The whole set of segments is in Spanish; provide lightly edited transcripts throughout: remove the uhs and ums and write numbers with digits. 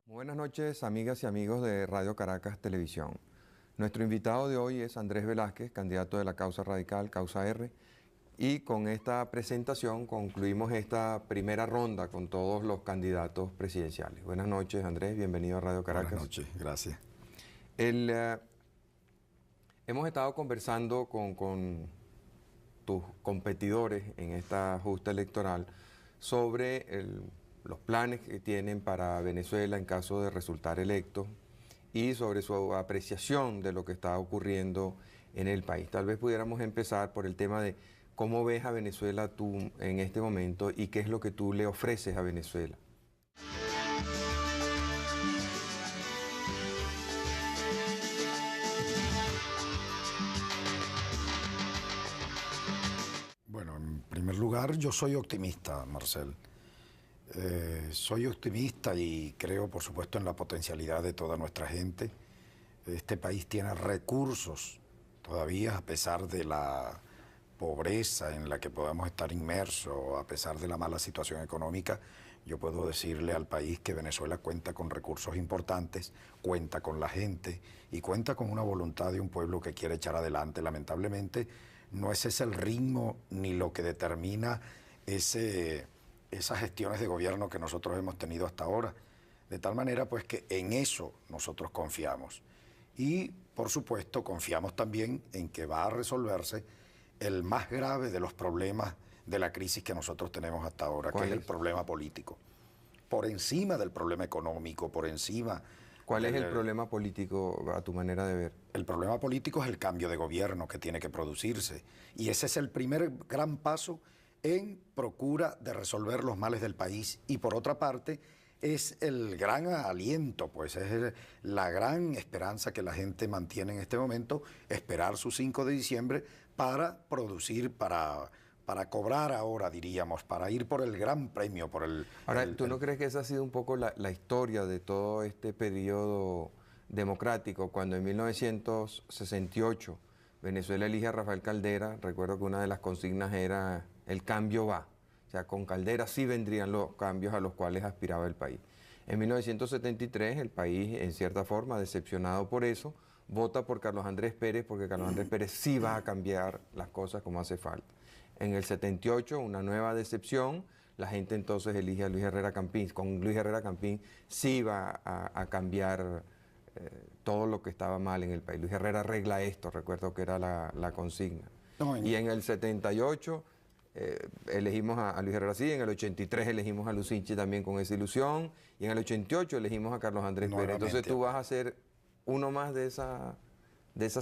Buenas noches, amigas y amigos de Radio Caracas Televisión. Nuestro invitado de hoy es Andrés Velázquez, candidato de la Causa Radical, Causa R, y con esta presentación concluimos esta primera ronda con todos los candidatos presidenciales. Buenas noches, Andrés, bienvenido a Radio Caracas. Buenas noches, gracias. Hemos estado conversando con tus competidores en esta justa electoral sobre los planes que tienen para Venezuela en caso de resultar electos y sobre su apreciación de lo que está ocurriendo en el país. Tal vez pudiéramos empezar por el tema de cómo ves a Venezuela tú en este momento y qué es lo que tú le ofreces a Venezuela. Bueno, en primer lugar, yo soy optimista, Marcel. Soy optimista y creo, por supuesto, en la potencialidad de toda nuestra gente. Este país tiene recursos todavía, a pesar de la pobreza en la que podamos estar inmersos, a pesar de la mala situación económica. Yo puedo decirle al país que Venezuela cuenta con recursos importantes, cuenta con la gente y cuenta con una voluntad de un pueblo que quiere echar adelante. Lamentablemente, no ese es el ritmo ni lo que determina esas gestiones de gobierno que nosotros hemos tenido hasta ahora. De tal manera, pues, que en eso nosotros confiamos. Y, por supuesto, confiamos también en que va a resolverse el más grave de los problemas de la crisis que nosotros tenemos hasta ahora, que es el problema político. Por encima del problema económico, por encima... ¿Cuál es el problema político a tu manera de ver? El problema político es el cambio de gobierno que tiene que producirse. Y ese es el primer gran paso en procura de resolver los males del país. Y por otra parte, es el gran aliento, pues es la gran esperanza que la gente mantiene en este momento, esperar su 5 de diciembre para producir, para cobrar ahora, diríamos, para ir por el gran premio, por el... Ahora, ¿tú no crees que esa ha sido un poco la historia de todo este periodo democrático? Cuando en 1968 Venezuela elige a Rafael Caldera, recuerdo que una de las consignas era el cambio va. O sea, con Caldera sí vendrían los cambios a los cuales aspiraba el país. En 1973 el país, en cierta forma, decepcionado por eso, vota por Carlos Andrés Pérez, porque Carlos Andrés Pérez sí va a cambiar las cosas como hace falta. En el 78, una nueva decepción, la gente entonces elige a Luis Herrera Campín. Con Luis Herrera Campín sí va a cambiar todo lo que estaba mal en el país. Luis Herrera arregla esto, recuerdo que era la consigna. Y en el 78 elegimos a Luis Herrera sí, en el 83 elegimos a Lucinchi también con esa ilusión, y en el 88 elegimos a Carlos Andrés Pérez. Entonces tú vas a ser uno más de esa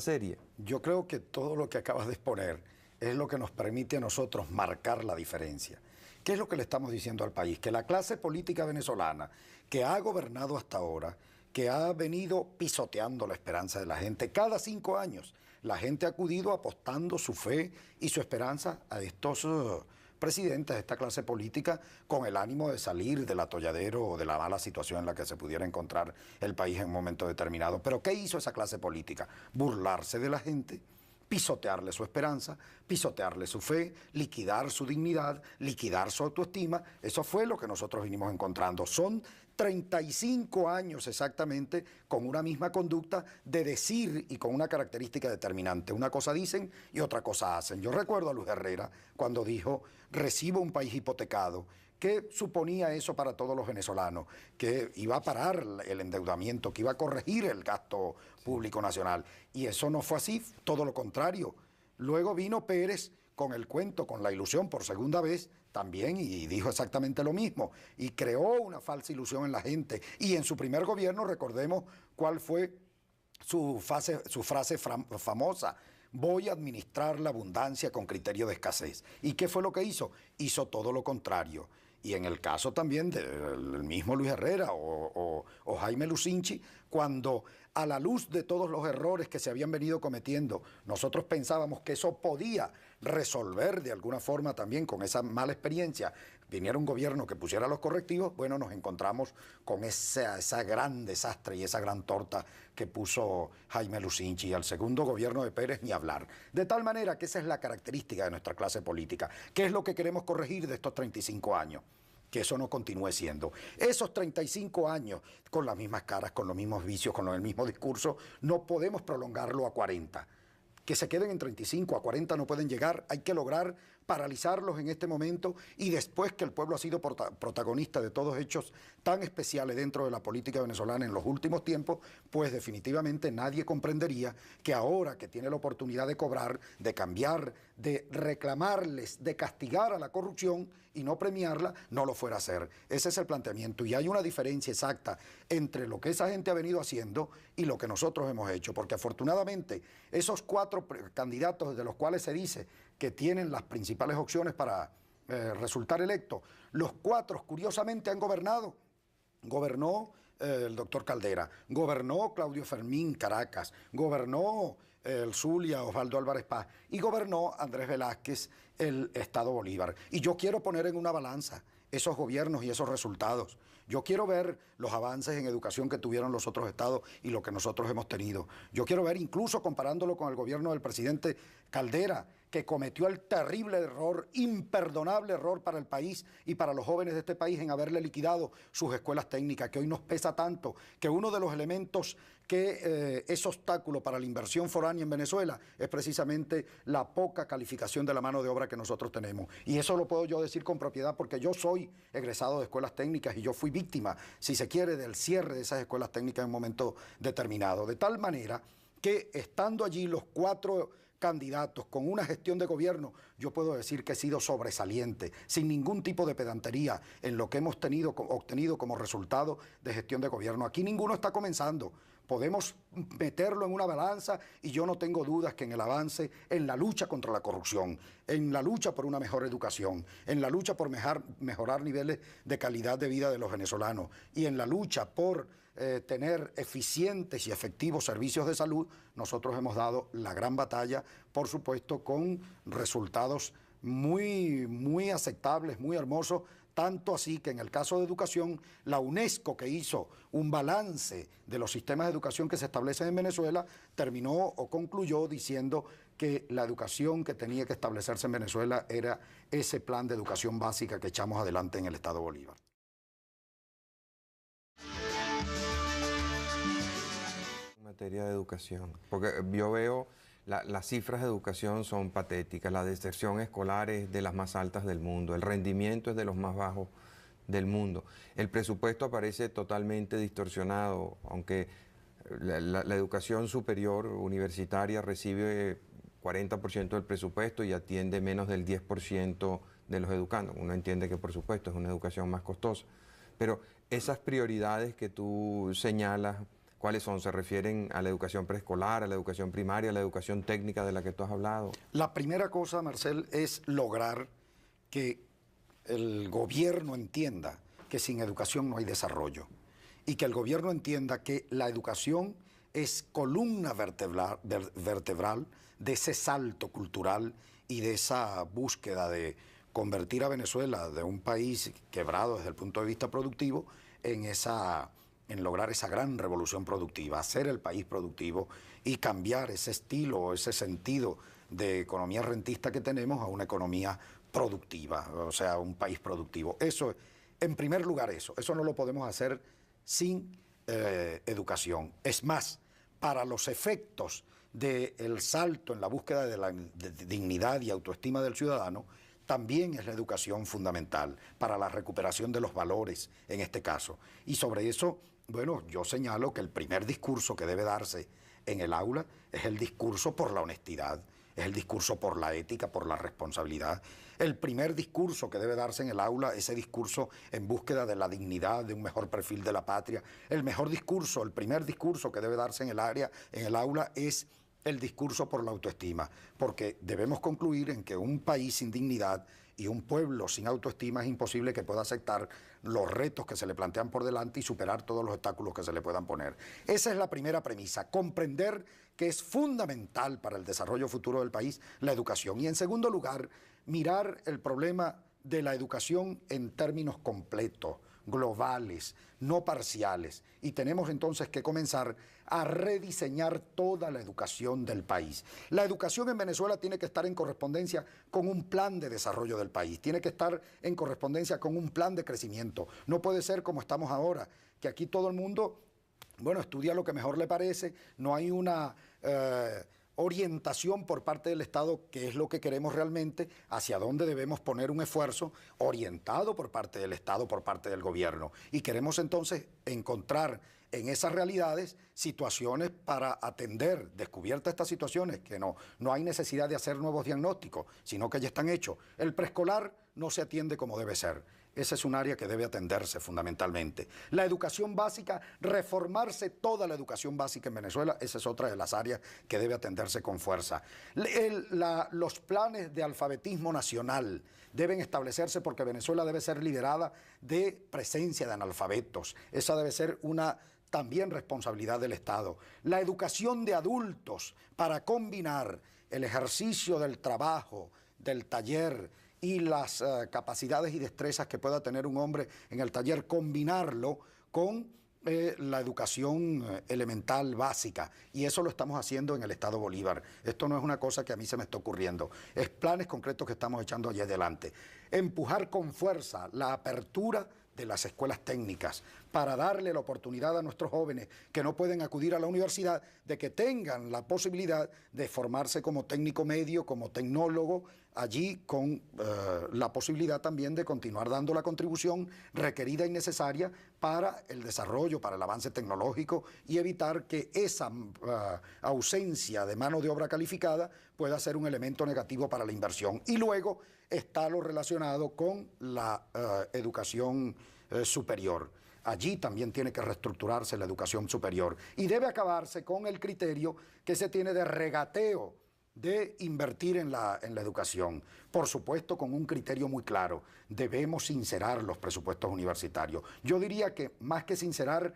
serie. Yo creo que todo lo que acabas de exponer es lo que nos permite a nosotros marcar la diferencia. ¿Qué es lo que le estamos diciendo al país? Que la clase política venezolana, que ha gobernado hasta ahora, que ha venido pisoteando la esperanza de la gente, cada 5 años la gente ha acudido apostando su fe y su esperanza a estos presidentes de esta clase política con el ánimo de salir del atolladero o de la mala situación en la que se pudiera encontrar el país en un momento determinado. ¿Pero qué hizo esa clase política? Burlarse de la gente, pisotearle su esperanza, pisotearle su fe, liquidar su dignidad, liquidar su autoestima. Eso fue lo que nosotros vinimos encontrando. Son 35 años exactamente con una misma conducta de decir y con una característica determinante. Una cosa dicen y otra cosa hacen. Yo recuerdo a Luis Herrera cuando dijo, recibo un país hipotecado. ¿Qué suponía eso para todos los venezolanos? Que iba a parar el endeudamiento, que iba a corregir el gasto público nacional. Y eso no fue así, todo lo contrario. Luego vino Pérez con el cuento, con la ilusión por segunda vez también, y dijo exactamente lo mismo. Y creó una falsa ilusión en la gente. Y en su primer gobierno, recordemos cuál fue su frase famosa: voy a administrar la abundancia con criterio de escasez. ¿Y qué fue lo que hizo? Hizo todo lo contrario. Y en el caso también del mismo Luis Herrera o Jaime Lucinchi, cuando a la luz de todos los errores que se habían venido cometiendo, nosotros pensábamos que eso podía resolver de alguna forma también con esa mala experiencia, viniera un gobierno que pusiera los correctivos, bueno, nos encontramos con esa gran desastre y esa gran torta que puso Jaime Lucinchi, y al segundo gobierno de Pérez ni hablar. De tal manera que esa es la característica de nuestra clase política. ¿Qué es lo que queremos corregir de estos 35 años? que eso no continúe siendo. Esos 35 años con las mismas caras, con los mismos vicios, con el mismo discurso, no podemos prolongarlo a 40. Que se queden en 35, a 40 no pueden llegar, hay que lograr paralizarlos en este momento y después que el pueblo ha sido protagonista de todos hechos tan especiales dentro de la política venezolana en los últimos tiempos, pues definitivamente nadie comprendería que ahora que tiene la oportunidad de cobrar, de cambiar, de reclamarles, de castigar a la corrupción y no premiarla, no lo fuera a hacer. Ese es el planteamiento y hay una diferencia exacta entre lo que esa gente ha venido haciendo y lo que nosotros hemos hecho, porque afortunadamente esos 4 candidatos de los cuales se dice que tienen las principales opciones para resultar electos, los 4 curiosamente han gobernado. Gobernó el doctor Caldera, gobernó Claudio Fermín Caracas, gobernó el Zulia Osvaldo Álvarez Paz y gobernó Andrés Velázquez el Estado Bolívar. Y yo quiero poner en una balanza esos gobiernos y esos resultados. Yo quiero ver los avances en educación que tuvieron los otros estados y lo que nosotros hemos tenido. Yo quiero ver, incluso comparándolo con el gobierno del presidente Caldera, que cometió el terrible error, imperdonable error para el país y para los jóvenes de este país en haberle liquidado sus escuelas técnicas, que hoy nos pesa tanto, que uno de los elementos que es obstáculo para la inversión foránea en Venezuela es precisamente la poca calificación de la mano de obra que nosotros tenemos. Y eso lo puedo yo decir con propiedad porque yo soy egresado de escuelas técnicas y yo fui víctima, si se quiere, del cierre de esas escuelas técnicas en un momento determinado. De tal manera que estando allí los 4 candidatos con una gestión de gobierno, yo puedo decir que he sido sobresaliente, sin ningún tipo de pedantería en lo que hemos obtenido como resultado de gestión de gobierno. Aquí ninguno está comenzando. Podemos meterlo en una balanza y yo no tengo dudas que en el avance, en la lucha contra la corrupción, en la lucha por una mejor educación, en la lucha por mejorar niveles de calidad de vida de los venezolanos y en la lucha por tener eficientes y efectivos servicios de salud, nosotros hemos dado la gran batalla, por supuesto, con resultados muy aceptables, muy hermosos, tanto así que en el caso de educación, la UNESCO, que hizo un balance de los sistemas de educación que se establecen en Venezuela, terminó o concluyó diciendo que la educación que tenía que establecerse en Venezuela era ese plan de educación básica que echamos adelante en el Estado Bolívar. Materia de educación, porque yo veo las cifras de educación son patéticas, la deserción escolar es de las más altas del mundo, el rendimiento es de los más bajos del mundo, el presupuesto aparece totalmente distorsionado, aunque la educación superior universitaria recibe 40% del presupuesto y atiende menos del 10% de los educandos. Uno entiende que por supuesto es una educación más costosa, pero esas prioridades que tú señalas, ¿cuáles son? ¿Se refieren a la educación preescolar, a la educación primaria, a la educación técnica de la que tú has hablado? La primera cosa, Marcel, es lograr que el gobierno entienda que sin educación no hay desarrollo y que el gobierno entienda que la educación es columna vertebral de ese salto cultural y de esa búsqueda de convertir a Venezuela de un país quebrado desde el punto de vista productivo en lograr esa gran revolución productiva, hacer el país productivo y cambiar ese estilo, ese sentido de economía rentista que tenemos a una economía productiva, o sea, un país productivo. Eso, en primer lugar, eso no lo podemos hacer sin educación. Es más, para los efectos del salto en la búsqueda de la dignidad y autoestima del ciudadano, también es la educación fundamental para la recuperación de los valores en este caso. Y sobre eso, bueno, yo señalo que el primer discurso que debe darse en el aula es el discurso por la honestidad, es el discurso por la ética, por la responsabilidad. El primer discurso que debe darse en el aula, ese discurso en búsqueda de la dignidad, de un mejor perfil de la patria. El mejor discurso, el primer discurso que debe darse en el aula es el discurso por la autoestima, porque debemos concluir en que un país sin dignidad y un pueblo sin autoestima es imposible que pueda aceptar los retos que se le plantean por delante y superar todos los obstáculos que se le puedan poner. Esa es la primera premisa, comprender que es fundamental para el desarrollo futuro del país la educación. Y en segundo lugar, mirar el problema de la educación en términos completos, globales, no parciales. Y tenemos entonces que comenzar a rediseñar toda la educación del país. La educación en Venezuela tiene que estar en correspondencia con un plan de desarrollo del país, tiene que estar en correspondencia con un plan de crecimiento. No puede ser como estamos ahora, que aquí todo el mundo, bueno, estudia lo que mejor le parece, no hay una orientación por parte del Estado, que es lo que queremos realmente, hacia dónde debemos poner un esfuerzo orientado por parte del Estado, por parte del gobierno. Y queremos entonces encontrar en esas realidades situaciones para atender, descubiertas estas situaciones, que no hay necesidad de hacer nuevos diagnósticos, sino que ya están hechos. El preescolar no se atiende como debe ser. Ese es un área que debe atenderse fundamentalmente. La educación básica, reformarse toda la educación básica en Venezuela, esa es otra de las áreas que debe atenderse con fuerza. Los planes de alfabetismo nacional deben establecerse porque Venezuela debe ser liderada de presencia de analfabetos. Esa debe ser una también responsabilidad del Estado. La educación de adultos para combinar el ejercicio del trabajo, del taller, y las capacidades y destrezas que pueda tener un hombre en el taller, combinarlo con la educación elemental básica. Y eso lo estamos haciendo en el Estado Bolívar. Esto no es una cosa que a mí se me está ocurriendo. Es planes concretos que estamos echando allí adelante. Empujar con fuerza la apertura de las escuelas técnicas para darle la oportunidad a nuestros jóvenes que no pueden acudir a la universidad de que tengan la posibilidad de formarse como técnico medio, como tecnólogo, allí con la posibilidad también de continuar dando la contribución requerida y necesaria para el desarrollo, para el avance tecnológico y evitar que esa ausencia de mano de obra calificada pueda ser un elemento negativo para la inversión. Y luego está lo relacionado con la educación superior. Allí también tiene que reestructurarse la educación superior y debe acabarse con el criterio que se tiene de regateo de invertir en la educación. Por supuesto, con un criterio muy claro, debemos sincerar los presupuestos universitarios. Yo diría que más que sincerar,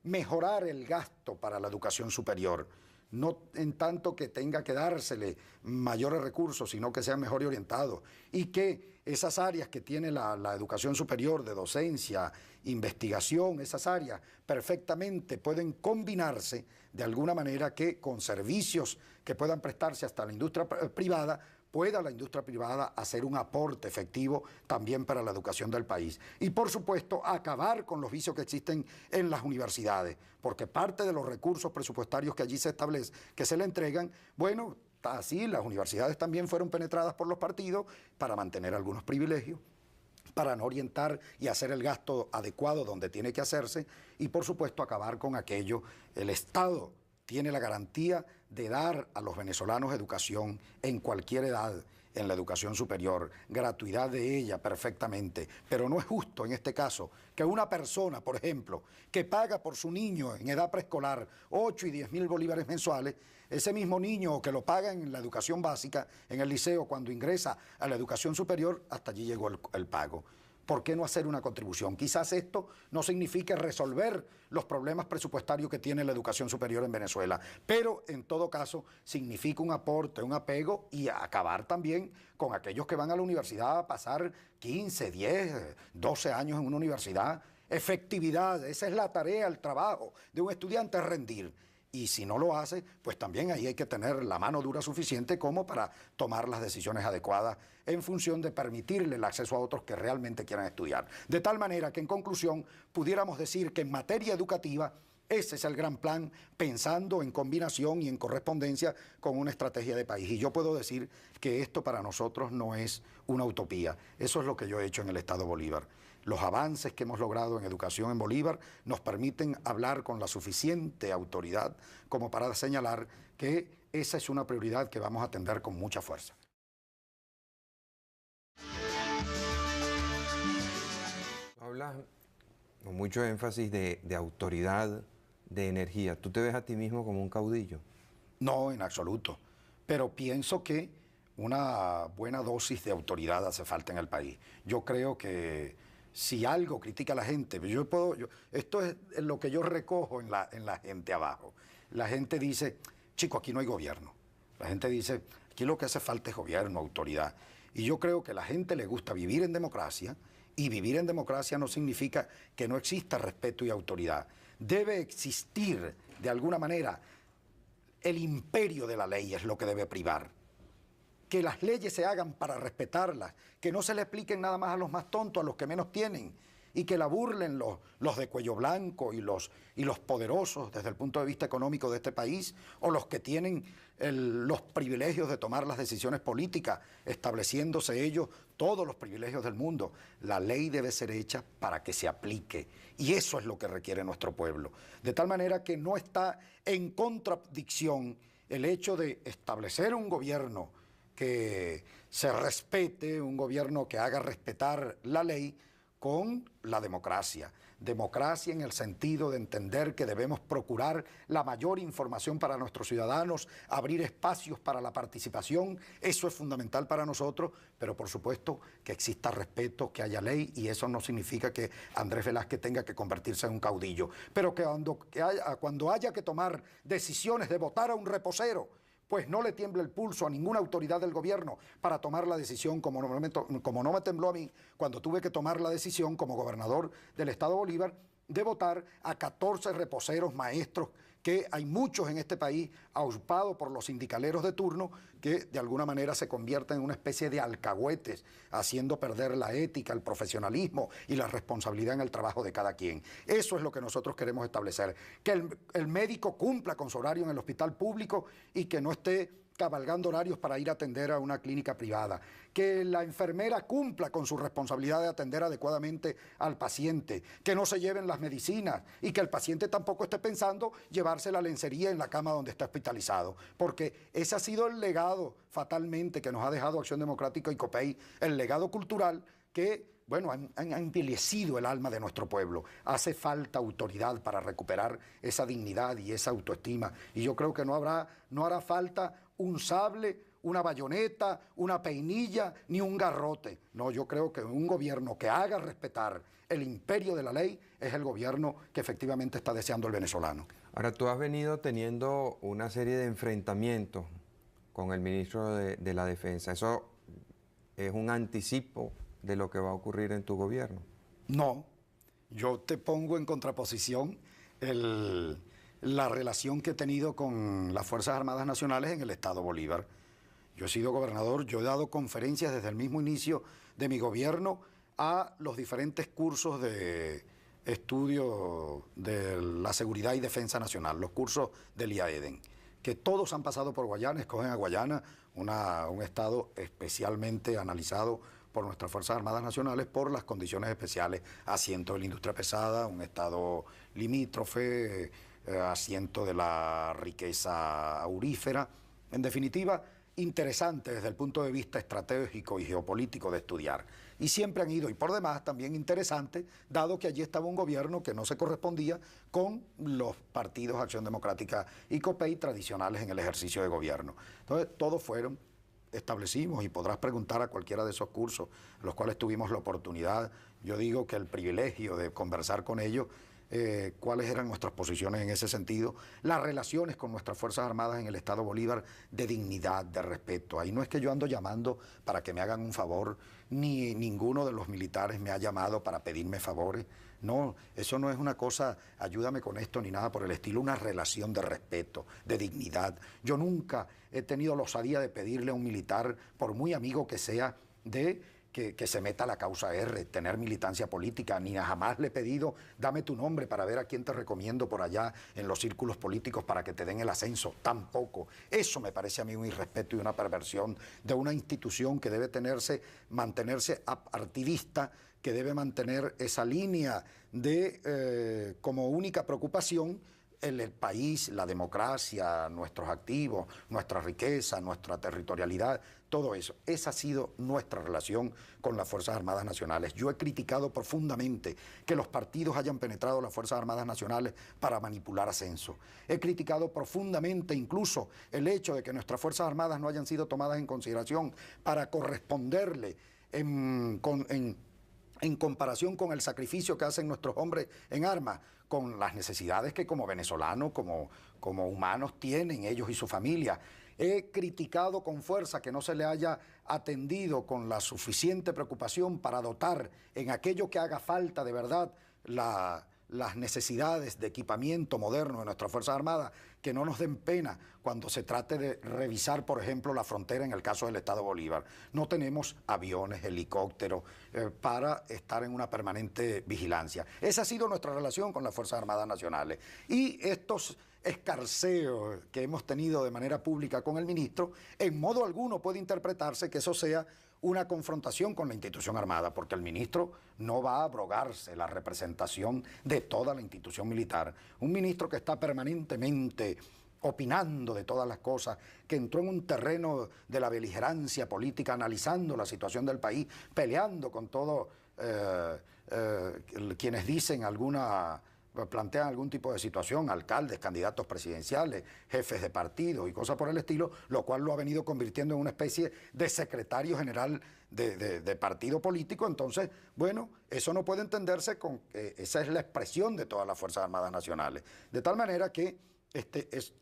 mejorar el gasto para la educación superior, no en tanto que tenga que dársele mayores recursos, sino que sean mejor orientados y que esas áreas que tiene la educación superior de docencia, investigación, esas áreas perfectamente pueden combinarse de alguna manera que con servicios que puedan prestarse hasta la industria privada, pueda la industria privada hacer un aporte efectivo también para la educación del país. Y por supuesto, acabar con los vicios que existen en las universidades, porque parte de los recursos presupuestarios que allí se establecen, que se le entregan, bueno, así las universidades también fueron penetradas por los partidos para mantener algunos privilegios, para no orientar y hacer el gasto adecuado donde tiene que hacerse, y por supuesto acabar con aquello. El Estado tiene la garantía de dar a los venezolanos educación en cualquier edad, en la educación superior, gratuidad de ella perfectamente, pero no es justo en este caso que una persona, por ejemplo, que paga por su niño en edad preescolar 8 y 10 mil bolívares mensuales, ese mismo niño que lo paga en la educación básica, en el liceo, cuando ingresa a la educación superior, hasta allí llegó el pago. ¿Por qué no hacer una contribución? Quizás esto no signifique resolver los problemas presupuestarios que tiene la educación superior en Venezuela, pero en todo caso significa un aporte, un apego y acabar también con aquellos que van a la universidad a pasar 15, 10, 12 años en una universidad. Efectividad, esa es la tarea, el trabajo de un estudiante, rendir. Y si no lo hace, pues también ahí hay que tener la mano dura suficiente como para tomar las decisiones adecuadas en función de permitirle el acceso a otros que realmente quieran estudiar. De tal manera que en conclusión pudiéramos decir que en materia educativa ese es el gran plan, pensando en combinación y en correspondencia con una estrategia de país. Y yo puedo decir que esto para nosotros no es una utopía. Eso es lo que yo he hecho en el Estado Bolívar. Los avances que hemos logrado en educación en Bolívar nos permiten hablar con la suficiente autoridad como para señalar que esa es una prioridad que vamos a atender con mucha fuerza. Hablas con mucho énfasis de autoridad, de energía. ¿Tú te ves a ti mismo como un caudillo? No, en absoluto. Pero pienso que una buena dosis de autoridad hace falta en el país. Yo creo que si algo critica a la gente, esto es lo que yo recojo en la gente abajo. La gente dice, chico, aquí no hay gobierno. La gente dice, aquí lo que hace falta es gobierno, autoridad. Y yo creo que a la gente le gusta vivir en democracia Y vivir en democracia no significa que no exista respeto y autoridad. Debe existir, de alguna manera, el imperio de la ley es lo que debe privar. Que las leyes se hagan para respetarlas, que no se le apliquen nada más a los más tontos, a los que menos tienen, y que la burlen los de cuello blanco y los poderosos desde el punto de vista económico de este país, o los que tienen los privilegios de tomar las decisiones políticas, estableciéndose ellos todos los privilegios del mundo. La ley debe ser hecha para que se aplique, y eso es lo que requiere nuestro pueblo. De tal manera que no está en contradicción el hecho de establecer un gobierno que se respete, un gobierno que haga respetar la ley, con la democracia. Democracia en el sentido de entender que debemos procurar la mayor información para nuestros ciudadanos, abrir espacios para la participación, eso es fundamental para nosotros, pero por supuesto que exista respeto, que haya ley, y eso no significa que Andrés Velázquez tenga que convertirse en un caudillo, pero que cuando haya que tomar decisiones de votar a un reposero, pues no le tiemble el pulso a ninguna autoridad del gobierno para tomar la decisión, como no me tembló a mí cuando tuve que tomar la decisión como gobernador del Estado Bolívar de votar a 14 reposeros maestros, que hay muchos en este país aupados por los sindicaleros de turno, que de alguna manera se convierten en una especie de alcahuetes, haciendo perder la ética, el profesionalismo y la responsabilidad en el trabajo de cada quien. Eso es lo que nosotros queremos establecer, que el médico cumpla con su horario en el hospital público y que no esté cabalgando horarios para ir a atender a una clínica privada, que la enfermera cumpla con su responsabilidad de atender adecuadamente al paciente, que no se lleven las medicinas y que el paciente tampoco esté pensando llevarse la lencería en la cama donde está hospitalizado, porque ese ha sido el legado fatalmente que nos ha dejado Acción Democrática y COPEI, el legado cultural que, bueno, han envilecido el alma de nuestro pueblo. Hace falta autoridad para recuperar esa dignidad y esa autoestima, y yo creo que no hará falta un sable, una bayoneta, una peinilla, ni un garrote. No, yo creo que un gobierno que haga respetar el imperio de la ley es el gobierno que efectivamente está deseando el venezolano. Ahora, tú has venido teniendo una serie de enfrentamientos con el ministro de la Defensa. ¿Eso es un anticipo de lo que va a ocurrir en tu gobierno? No, yo te pongo en contraposición la relación que he tenido con las Fuerzas Armadas Nacionales en el Estado Bolívar. Yo he sido gobernador, yo he dado conferencias desde el mismo inicio de mi gobierno a los diferentes cursos de estudio de la seguridad y defensa nacional, los cursos del IAEDEN, que todos han pasado por Guayana, escogen a Guayana, un estado especialmente analizado por nuestras Fuerzas Armadas Nacionales por las condiciones especiales, asiento de la industria pesada, un estado limítrofe, asiento de la riqueza aurífera. En definitiva, interesante desde el punto de vista estratégico y geopolítico de estudiar. Y siempre han ido, y por demás también interesante, dado que allí estaba un gobierno que no se correspondía con los partidos Acción Democrática y COPEI tradicionales en el ejercicio de gobierno. Entonces, todos fueron, establecimos, y podrás preguntar a cualquiera de esos cursos, los cuales tuvimos la oportunidad, yo digo que el privilegio de conversar con ellos, cuáles eran nuestras posiciones en ese sentido, las relaciones con nuestras Fuerzas Armadas en el Estado Bolívar de dignidad, de respeto. Ahí no es que yo ando llamando para que me hagan un favor, ni ninguno de los militares me ha llamado para pedirme favores. No, eso no es una cosa, ayúdame con esto, ni nada por el estilo, una relación de respeto, de dignidad. Yo nunca he tenido la osadía de pedirle a un militar, por muy amigo que sea, que se meta a la causa R, tener militancia política, ni jamás le he pedido, dame tu nombre para ver a quién te recomiendo por allá en los círculos políticos para que te den el ascenso, tampoco. Eso me parece a mí un irrespeto y una perversión de una institución que debe mantenerse apartidista, que debe mantener esa línea de como única preocupación el país, la democracia, nuestros activos, nuestra riqueza, nuestra territorialidad, todo eso. Esa ha sido nuestra relación con las Fuerzas Armadas Nacionales. Yo he criticado profundamente que los partidos hayan penetrado las Fuerzas Armadas Nacionales para manipular ascenso. He criticado profundamente incluso el hecho de que nuestras Fuerzas Armadas no hayan sido tomadas en consideración para corresponderle en comparación con el sacrificio que hacen nuestros hombres en armas, con las necesidades que como venezolanos, como humanos tienen ellos y su familia. He criticado con fuerza que no se le haya atendido con la suficiente preocupación para dotar en aquello que haga falta de verdad las necesidades de equipamiento moderno de nuestras Fuerzas Armadas, que no nos den pena cuando se trate de revisar, por ejemplo, la frontera en el caso del Estado Bolívar. No tenemos aviones, helicópteros para estar en una permanente vigilancia. Esa ha sido nuestra relación con las Fuerzas Armadas Nacionales. Y estos escarceos que hemos tenido de manera pública con el ministro, en modo alguno puede interpretarse que eso sea una confrontación con la institución armada, porque el ministro no va a abrogarse la representación de toda la institución militar. Un ministro que está permanentemente opinando de todas las cosas, que entró en un terreno de la beligerancia política, analizando la situación del país, peleando con todos quienes dicen plantean algún tipo de situación, alcaldes, candidatos presidenciales, jefes de partido y cosas por el estilo, lo cual lo ha venido convirtiendo en una especie de secretario general de partido político. Entonces, bueno, eso no puede entenderse con que esa es la expresión de todas las Fuerzas Armadas Nacionales. De tal manera que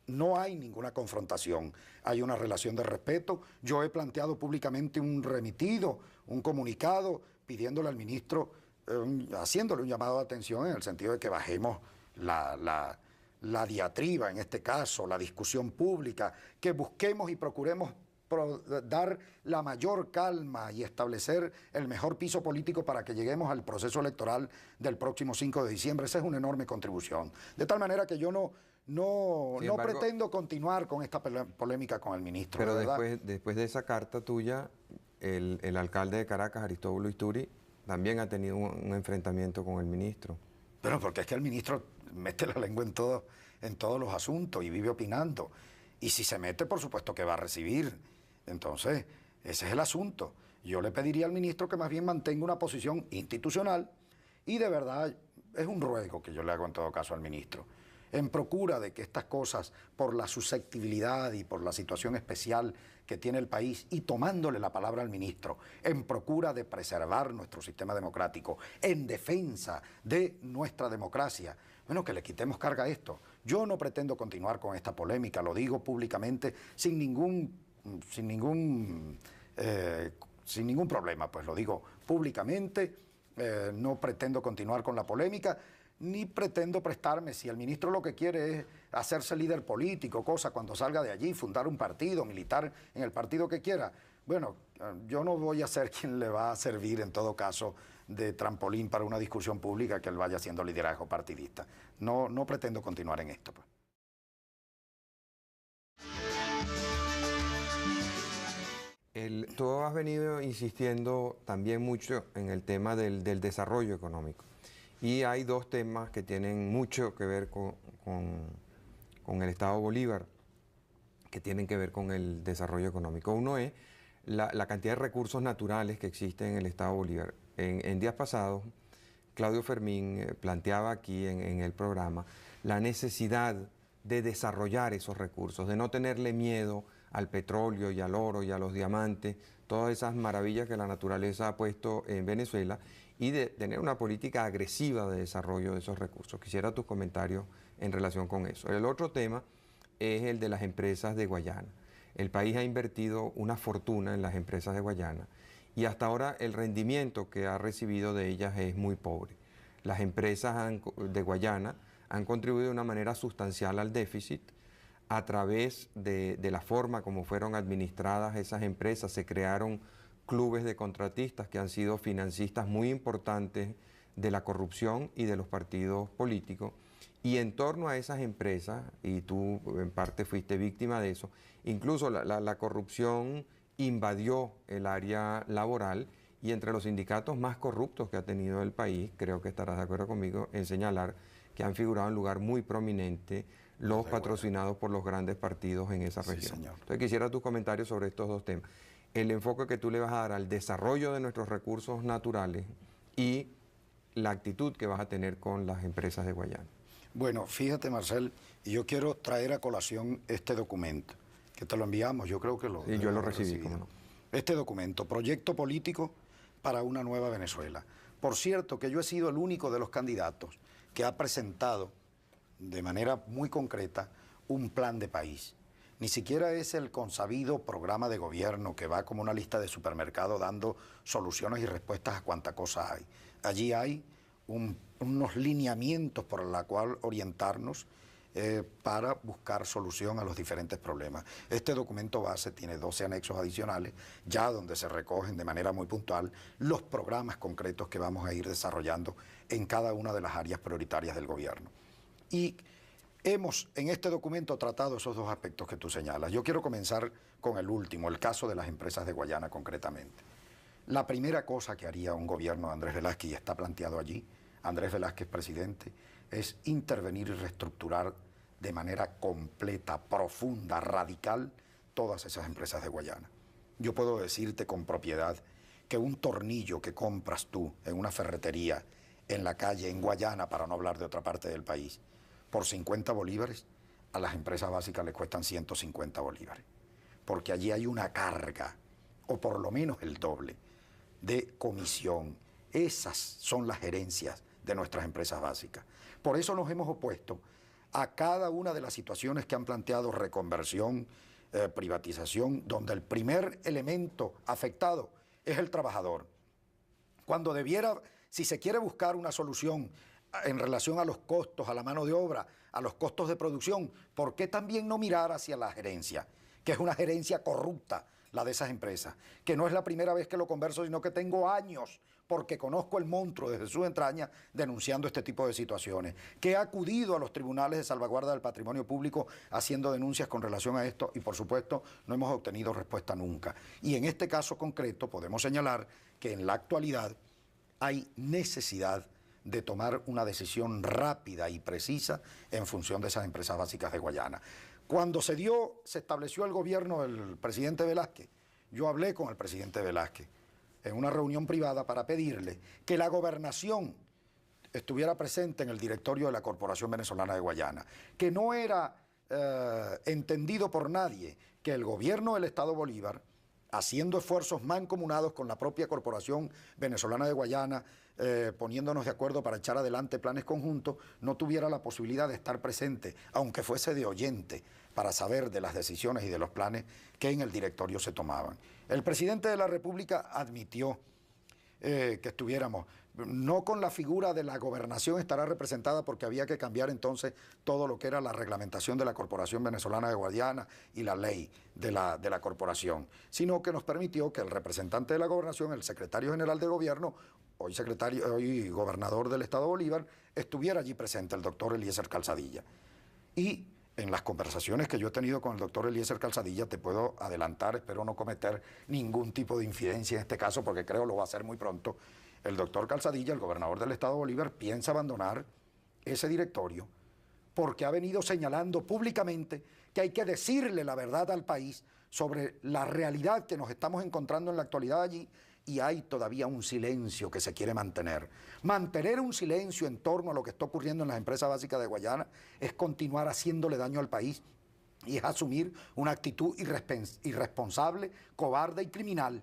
no hay ninguna confrontación, hay una relación de respeto. Yo he planteado públicamente un remitido, un comunicado, pidiéndole al ministro, haciéndole un llamado de atención en el sentido de que bajemos la diatriba, en este caso, la discusión pública, que busquemos y procuremos dar la mayor calma y establecer el mejor piso político para que lleguemos al proceso electoral del próximo 5 de diciembre. Esa es una enorme contribución. De tal manera que yo no pretendo continuar con esta polémica con el ministro. Pero después de esa carta tuya, el alcalde de Caracas, Aristóbulo Isturi, también ha tenido un enfrentamiento con el ministro. Pero porque es que el ministro mete la lengua en todos los asuntos y vive opinando. Y si se mete, por supuesto que va a recibir. Entonces, ese es el asunto. Yo le pediría al ministro que más bien mantenga una posición institucional y de verdad es un ruego que yo le hago en todo caso al ministro, en procura de que estas cosas, por la susceptibilidad y por la situación especial que tiene el país, y tomándole la palabra al ministro, en procura de preservar nuestro sistema democrático, en defensa de nuestra democracia, bueno, que le quitemos carga a esto. Yo no pretendo continuar con esta polémica, lo digo públicamente, sin ningún problema, pues lo digo públicamente, no pretendo continuar con la polémica, ni pretendo prestarme. Si el ministro lo que quiere es hacerse líder político, cosa cuando salga de allí, fundar un partido, militar en el partido que quiera, bueno, yo no voy a ser quien le va a servir en todo caso de trampolín para una discusión pública que él vaya haciendo liderazgo partidista. No pretendo continuar en esto, pues. Tú has venido insistiendo también mucho en el tema del desarrollo económico. Y hay dos temas que tienen mucho que ver con el Estado Bolívar, que tienen que ver con el desarrollo económico. Uno es la cantidad de recursos naturales que existen en el Estado Bolívar. En días pasados, Claudio Fermín planteaba aquí en el programa la necesidad de desarrollar esos recursos, de no tenerle miedo al petróleo y al oro y a los diamantes, todas esas maravillas que la naturaleza ha puesto en Venezuela, y de tener una política agresiva de desarrollo de esos recursos. Quisiera tus comentarios en relación con eso. El otro tema es el de las empresas de Guayana. El país ha invertido una fortuna en las empresas de Guayana y hasta ahora el rendimiento que ha recibido de ellas es muy pobre. Las empresas de Guayana han contribuido de una manera sustancial al déficit a través de la forma como fueron administradas esas empresas. Se crearon clubes de contratistas que han sido financistas muy importantes de la corrupción y de los partidos políticos. Y en torno a esas empresas, y tú en parte fuiste víctima de eso, incluso la corrupción invadió el área laboral, y entre los sindicatos más corruptos que ha tenido el país, creo que estarás de acuerdo conmigo en señalar que han figurado en lugar muy prominente los patrocinados por los grandes partidos en esa región. Señor. Entonces quisiera tus comentarios sobre estos dos temas. El enfoque que tú le vas a dar al desarrollo de nuestros recursos naturales y la actitud que vas a tener con las empresas de Guayana. Bueno, fíjate, Marcel, y yo quiero traer a colación este documento, que te lo enviamos, yo creo que lo... Sí, yo lo recibí, cómo no. Este documento, Proyecto Político para una Nueva Venezuela. Por cierto, que yo he sido el único de los candidatos que ha presentado de manera muy concreta un plan de país. ni siquiera es el consabido programa de gobierno que va como una lista de supermercado dando soluciones y respuestas a cuánta cosa hay. Allí hay unos lineamientos por la cual orientarnos para buscar solución a los diferentes problemas. Este documento base tiene 12 anexos adicionales, ya donde se recogen de manera muy puntual los programas concretos que vamos a ir desarrollando en cada una de las áreas prioritarias del gobierno. Y hemos en este documento tratado esos dos aspectos que tú señalas. Yo quiero comenzar con el último, el caso de las empresas de Guayana concretamente. La primera cosa que haría un gobierno de Andrés Velázquez, y está planteado allí, Andrés Velázquez presidente, es intervenir y reestructurar de manera completa, profunda, radical, todas esas empresas de Guayana. Yo puedo decirte con propiedad que un tornillo que compras tú en una ferretería, en la calle, en Guayana, para no hablar de otra parte del país, por 50 bolívares, a las empresas básicas les cuestan 150 bolívares. Porque allí hay una carga, o por lo menos el doble, de comisión. Esas son las gerencias de nuestras empresas básicas. Por eso nos hemos opuesto a cada una de las situaciones que han planteado reconversión, privatización, donde el primer elemento afectado es el trabajador. Cuando debiera, si se quiere buscar una solución en relación a los costos, a la mano de obra, a los costos de producción, ¿por qué también no mirar hacia la gerencia? Que es una gerencia corrupta, la de esas empresas, que no es la primera vez que lo converso, sino que tengo años, porque conozco el monstruo desde sus entrañas, denunciando este tipo de situaciones, que he acudido a los tribunales de salvaguarda del patrimonio público haciendo denuncias con relación a esto y, por supuesto, no hemos obtenido respuesta nunca. Y en este caso concreto podemos señalar que en la actualidad hay necesidad de tomar una decisión rápida y precisa en función de esas empresas básicas de Guayana. Cuando se estableció el gobierno del presidente Velázquez, yo hablé con el presidente Velázquez en una reunión privada para pedirle que la gobernación estuviera presente en el directorio de la Corporación Venezolana de Guayana, que no era entendido por nadie que el gobierno del Estado Bolívar, haciendo esfuerzos mancomunados con la propia Corporación Venezolana de Guayana, poniéndonos de acuerdo para echar adelante planes conjuntos, no tuviera la posibilidad de estar presente, aunque fuese de oyente, para saber de las decisiones y de los planes que en el directorio se tomaban. El presidente de la República admitió que estuviéramos, no con la figura de la gobernación estará representada porque había que cambiar entonces todo lo que era la reglamentación de la Corporación Venezolana de Guayana y la ley de la corporación, sino que nos permitió que el representante de la gobernación, el secretario general de gobierno, hoy gobernador del Estado Bolívar, estuviera allí presente, el doctor Eliezer Calzadilla. Y en las conversaciones que yo he tenido con el doctor Eliezer Calzadilla, te puedo adelantar, espero no cometer ningún tipo de infidencia en este caso, porque creo lo va a hacer muy pronto, el doctor Calzadilla, el gobernador del Estado Bolívar, piensa abandonar ese directorio porque ha venido señalando públicamente que hay que decirle la verdad al país sobre la realidad que nos estamos encontrando en la actualidad allí, y hay todavía un silencio que se quiere mantener. Mantener un silencio en torno a lo que está ocurriendo en las empresas básicas de Guayana es continuar haciéndole daño al país y es asumir una actitud irresponsable, cobarde y criminal.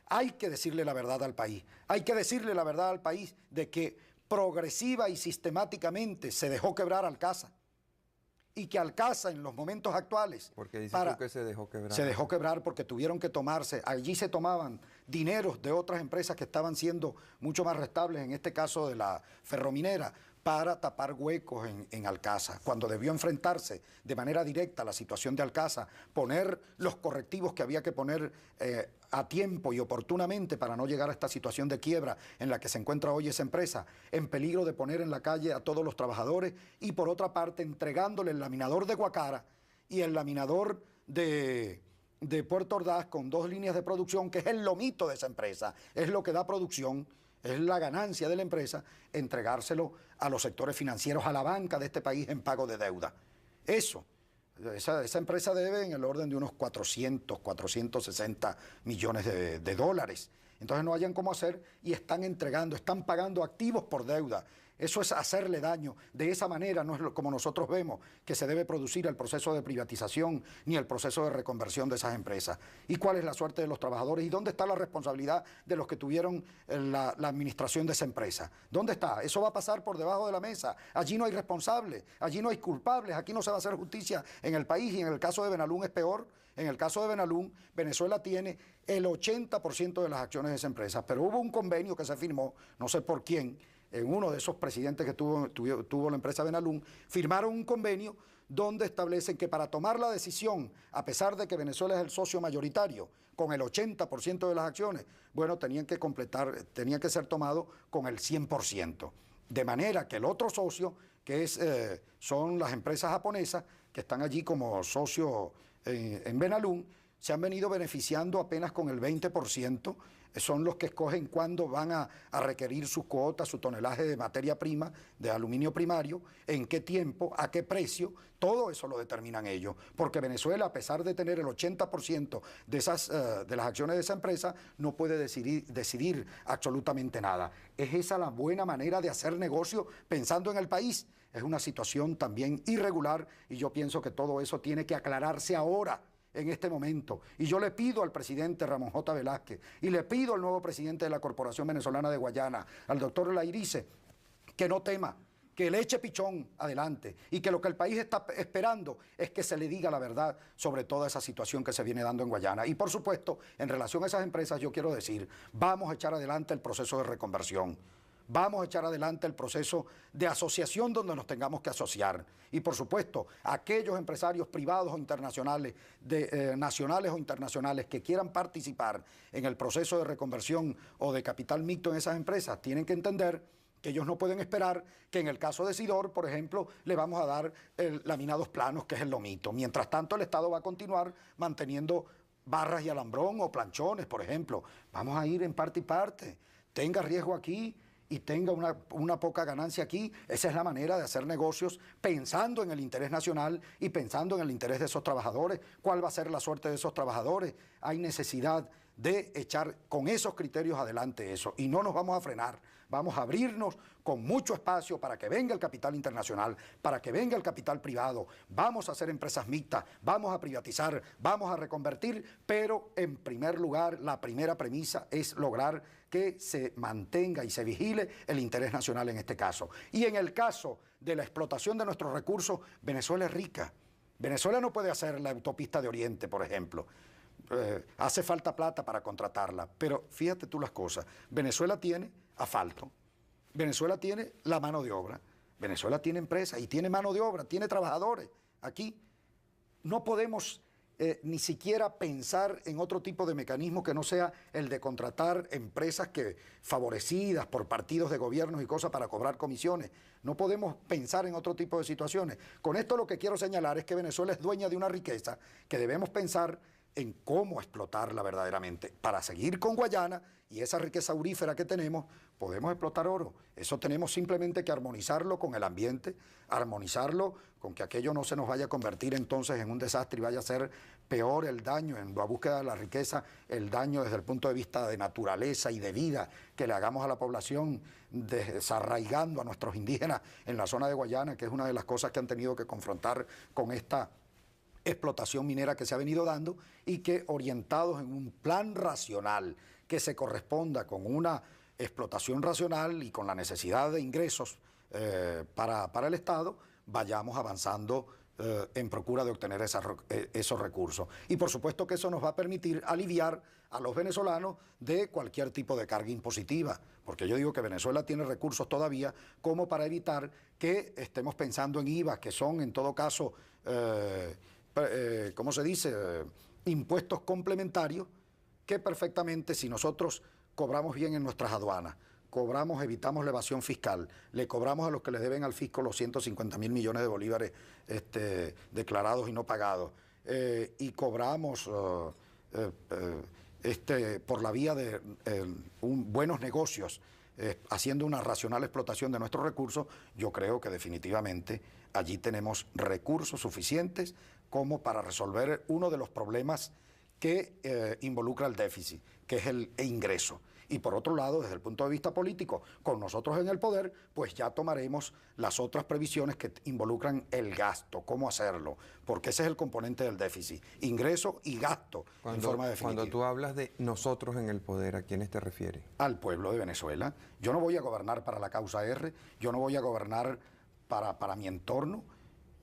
Hay que decirle la verdad al país. Hay que decirle la verdad al país de que progresiva y sistemáticamente se dejó quebrar Alcasa. Y que Alcasa en los momentos actuales... Porque dice tú que se dejó quebrar. Se dejó quebrar porque tuvieron que tomarse, allí se tomaban dineros de otras empresas que estaban siendo mucho más rentables, en este caso de la ferrominera, para tapar huecos en Alcasa, cuando debió enfrentarse de manera directa a la situación de Alcasa, poner los correctivos que había que poner a tiempo y oportunamente para no llegar a esta situación de quiebra en la que se encuentra hoy esa empresa, en peligro de poner en la calle a todos los trabajadores, y por otra parte entregándole el laminador de Guacara y el laminador de Puerto Ordaz con 2 líneas de producción, que es el lomito de esa empresa, es lo que da producción, es la ganancia de la empresa, entregárselo a los sectores financieros, a la banca de este país en pago de deuda. Esa empresa debe en el orden de unos 460 millones de dólares. entonces no hayan cómo hacer y están entregando, están pagando activos por deuda. Eso es hacerle daño. De esa manera no es como nosotros vemos que se debe producir el proceso de privatización ni el proceso de reconversión de esas empresas. ¿Y cuál es la suerte de los trabajadores? ¿Y dónde está la responsabilidad de los que tuvieron la administración de esa empresa? ¿Dónde está? Eso va a pasar por debajo de la mesa. Allí no hay responsables, allí no hay culpables, aquí no se va a hacer justicia en el país, y en el caso de Benalún es peor. En el caso de Benalún, Venezuela tiene el 80% de las acciones de esa empresa, pero hubo un convenio que se firmó, no sé por quién, en uno de esos presidentes que tuvo la empresa Benalún, firmaron un convenio donde establecen que para tomar la decisión, a pesar de que Venezuela es el socio mayoritario, con el 80% de las acciones, bueno, tenían que ser tomados con el 100%. De manera que el otro socio, que son las empresas japonesas, que están allí como socios en Benalún, se han venido beneficiando apenas con el 20%, son los que escogen cuándo van a requerir sus cuotas, su tonelaje de materia prima, de aluminio primario, en qué tiempo, a qué precio, todo eso lo determinan ellos, porque Venezuela, a pesar de tener el 80% de las acciones de esa empresa, no puede decidir absolutamente nada. ¿Es esa la buena manera de hacer negocio pensando en el país? Es una situación también irregular y yo pienso que todo eso tiene que aclararse ahora, en este momento. Y yo le pido al presidente Ramón J. Velázquez y le pido al nuevo presidente de la Corporación Venezolana de Guayana, al doctor Lairice, que no tema, que le eche pichón adelante y que lo que el país está esperando es que se le diga la verdad sobre toda esa situación que se viene dando en Guayana. Y por supuesto, en relación a esas empresas, yo quiero decir, vamos a echar adelante el proceso de reconversión. Vamos a echar adelante el proceso de asociación donde nos tengamos que asociar. Y por supuesto, aquellos empresarios privados o internacionales, nacionales o internacionales, que quieran participar en el proceso de reconversión o de capital mixto en esas empresas, tienen que entender que ellos no pueden esperar que en el caso de Sidor, por ejemplo, le vamos a dar laminados planos, que es el lomito. Mientras tanto, el Estado va a continuar manteniendo barras y alambrón o planchones, por ejemplo. Vamos a ir en parte y parte. Tenga riesgo aquí y tenga una poca ganancia aquí. Esa es la manera de hacer negocios, pensando en el interés nacional y pensando en el interés de esos trabajadores. ¿Cuál va a ser la suerte de esos trabajadores? Hay necesidad de echar con esos criterios adelante eso, y no nos vamos a frenar. Vamos a abrirnos con mucho espacio para que venga el capital internacional, para que venga el capital privado. Vamos a hacer empresas mixtas, vamos a privatizar, vamos a reconvertir, pero en primer lugar, la primera premisa es lograr que se mantenga y se vigile el interés nacional en este caso. Y en el caso de la explotación de nuestros recursos, Venezuela es rica. Venezuela no puede hacer la autopista de Oriente, por ejemplo. Hace falta plata para contratarla, pero fíjate tú las cosas. Venezuela tiene asfalto, Venezuela tiene la mano de obra, Venezuela tiene empresas y tiene mano de obra, tiene trabajadores. Aquí no podemos ni siquiera pensar en otro tipo de mecanismo que no sea el de contratar empresas favorecidas por partidos de gobiernos y cosas para cobrar comisiones. No podemos pensar en otro tipo de situaciones. Con esto lo que quiero señalar es que Venezuela es dueña de una riqueza que debemos pensar en cómo explotarla verdaderamente. Para seguir con Guayana y esa riqueza aurífera que tenemos, podemos explotar oro. Eso tenemos simplemente que armonizarlo con el ambiente, armonizarlo con que aquello no se nos vaya a convertir entonces en un desastre y vaya a ser peor el daño en la búsqueda de la riqueza, el daño desde el punto de vista de naturaleza y de vida que le hagamos a la población, desarraigando a nuestros indígenas en la zona de Guayana, que es una de las cosas que han tenido que confrontar con esta explotación minera que se ha venido dando, y que orientados en un plan racional que se corresponda con una explotación racional y con la necesidad de ingresos para el Estado, vayamos avanzando en procura de obtener esos recursos. Y por supuesto que eso nos va a permitir aliviar a los venezolanos de cualquier tipo de carga impositiva, porque yo digo que Venezuela tiene recursos todavía como para evitar que estemos pensando en IVA, que son en todo caso ¿cómo se dice? Impuestos complementarios que perfectamente, si nosotros cobramos bien en nuestras aduanas, evitamos la evasión fiscal, le cobramos a los que le deben al fisco los 150.000 millones de bolívares declarados y no pagados, y cobramos por la vía de buenos negocios, haciendo una racional explotación de nuestros recursos, yo creo que definitivamente allí tenemos recursos suficientes como para resolver uno de los problemas que involucra el déficit, que es el ingreso. Y por otro lado, desde el punto de vista político, con nosotros en el poder, pues ya tomaremos las otras previsiones que involucran el gasto, cómo hacerlo, porque ese es el componente del déficit, ingreso y gasto en forma definitiva. Cuando tú hablas de nosotros en el poder, ¿a quiénes te refieres? Al pueblo de Venezuela. Yo no voy a gobernar para la causa R, yo no voy a gobernar para mi entorno,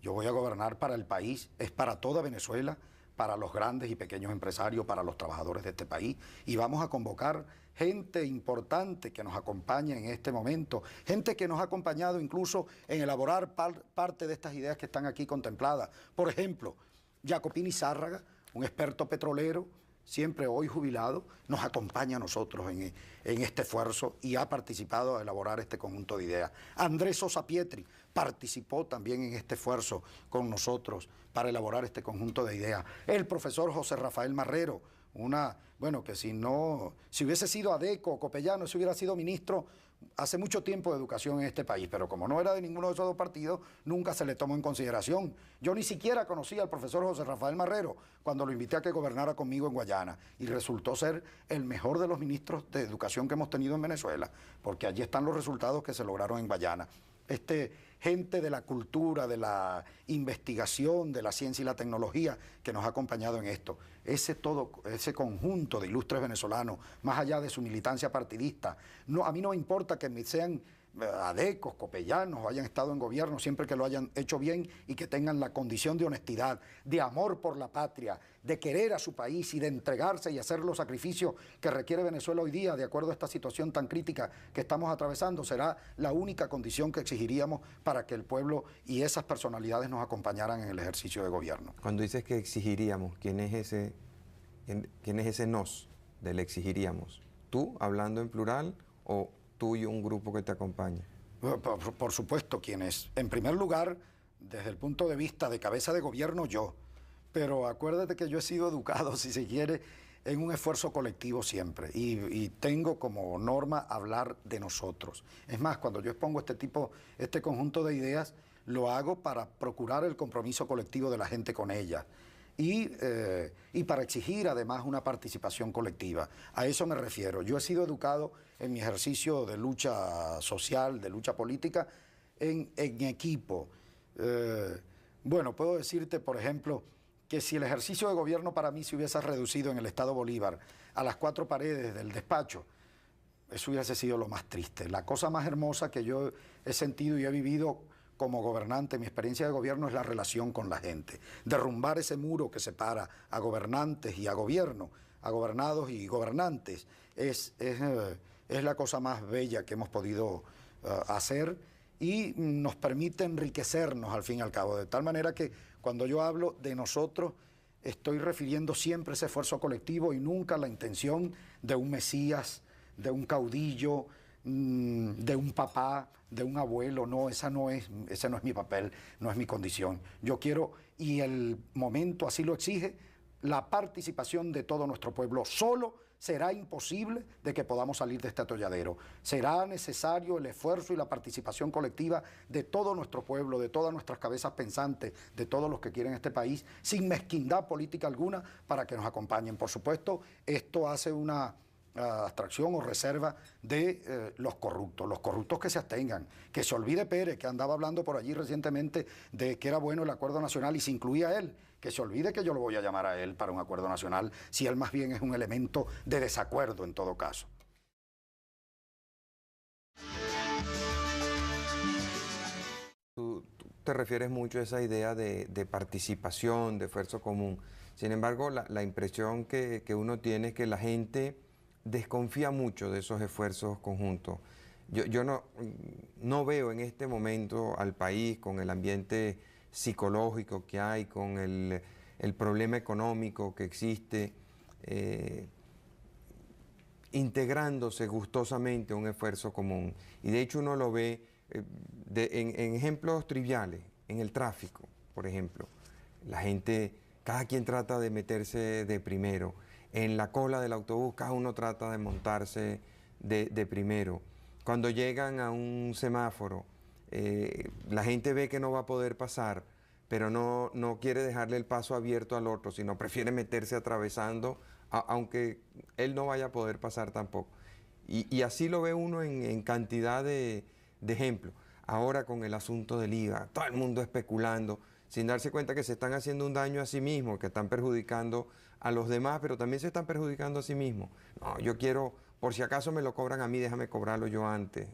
yo voy a gobernar para el país, es para toda Venezuela, para los grandes y pequeños empresarios, para los trabajadores de este país, y vamos a convocar gente importante que nos acompañe en este momento, gente que nos ha acompañado incluso en elaborar parte de estas ideas que están aquí contempladas. Por ejemplo, Jacopini Zárraga, un experto petrolero, siempre hoy jubilado, nos acompaña a nosotros en este esfuerzo y ha participado a elaborar este conjunto de ideas. Andrés Sosa Pietri participó también en este esfuerzo con nosotros para elaborar este conjunto de ideas. El profesor José Rafael Marrero, que si hubiese sido Adeco o Copellano, si hubiera sido ministro hace mucho tiempo de educación en este país, pero como no era de ninguno de esos dos partidos, nunca se le tomó en consideración. Yo ni siquiera conocía al profesor José Rafael Marrero cuando lo invité a que gobernara conmigo en Guayana, y resultó ser el mejor de los ministros de educación que hemos tenido en Venezuela, porque allí están los resultados que se lograron en Guayana. Gente de la cultura, de la investigación, de la ciencia y la tecnología que nos ha acompañado en esto. Ese conjunto de ilustres venezolanos, más allá de su militancia partidista. A mí no me importa que sean adecos, copellanos, o hayan estado en gobierno, siempre que lo hayan hecho bien y que tengan la condición de honestidad, de amor por la patria, de querer a su país y de entregarse y hacer los sacrificios que requiere Venezuela hoy día, de acuerdo a esta situación tan crítica que estamos atravesando. Será la única condición que exigiríamos para que el pueblo y esas personalidades nos acompañaran en el ejercicio de gobierno. Cuando dices que exigiríamos, ¿quién es ese nos del exigiríamos? ¿Tú, hablando en plural, o tú y un grupo que te acompaña? Por supuesto, quienes, en primer lugar, desde el punto de vista de cabeza de gobierno, yo. Pero acuérdate que yo he sido educado, si se quiere, en un esfuerzo colectivo siempre. Y tengo como norma hablar de nosotros. Es más, cuando yo expongo este conjunto de ideas, lo hago para procurar el compromiso colectivo de la gente con ellas. Y para exigir además una participación colectiva. A eso me refiero. Yo he sido educado en mi ejercicio de lucha social, de lucha política, en equipo. Puedo decirte, por ejemplo, que si el ejercicio de gobierno para mí se hubiese reducido en el Estado Bolívar a las 4 paredes del despacho, eso hubiese sido lo más triste. La cosa más hermosa que yo he sentido y he vivido como gobernante, mi experiencia de gobierno, es la relación con la gente. Derrumbar ese muro que separa a gobernantes y a gobierno, a gobernados y gobernantes, es la cosa más bella que hemos podido hacer, y nos permite enriquecernos al fin y al cabo. De tal manera que cuando yo hablo de nosotros, estoy refiriendo siempre ese esfuerzo colectivo y nunca la intención de un mesías, de un caudillo, de un papá, de un abuelo. No, ese no es mi papel, no es mi condición. Yo quiero, y el momento así lo exige, la participación de todo nuestro pueblo. Solo será imposible de que podamos salir de este atolladero. Será necesario el esfuerzo y la participación colectiva de todo nuestro pueblo, de todas nuestras cabezas pensantes, de todos los que quieren este país, sin mezquindad política alguna, para que nos acompañen. Por supuesto, esto hace una abstracción o reserva de los corruptos que se abstengan, que se olvide Pérez, que andaba hablando por allí recientemente de que era bueno el acuerdo nacional y se incluía a él, que se olvide que yo lo voy a llamar a él para un acuerdo nacional, si él más bien es un elemento de desacuerdo en todo caso. Tú te refieres mucho a esa idea de participación, de esfuerzo común. Sin embargo, la impresión que uno tiene es que la gente desconfía mucho de esos esfuerzos conjuntos. Yo no veo en este momento al país, con el ambiente psicológico que hay, con el problema económico que existe, integrándose gustosamente a un esfuerzo común. Y de hecho uno lo ve en ejemplos triviales, en el tráfico, por ejemplo. La gente, cada quien trata de meterse de primero. En la cola del autobús, cada uno trata de montarse de primero. Cuando llegan a un semáforo, la gente ve que no va a poder pasar, pero no quiere dejarle el paso abierto al otro, sino prefiere meterse atravesando, aunque él no vaya a poder pasar tampoco. Y así lo ve uno en cantidad de ejemplos. Ahora con el asunto del IVA, todo el mundo especulando, sin darse cuenta que se están haciendo un daño a sí mismos, que están perjudicando a los demás, pero también se están perjudicando a sí mismos. No, yo quiero, por si acaso me lo cobran a mí, déjame cobrarlo yo antes.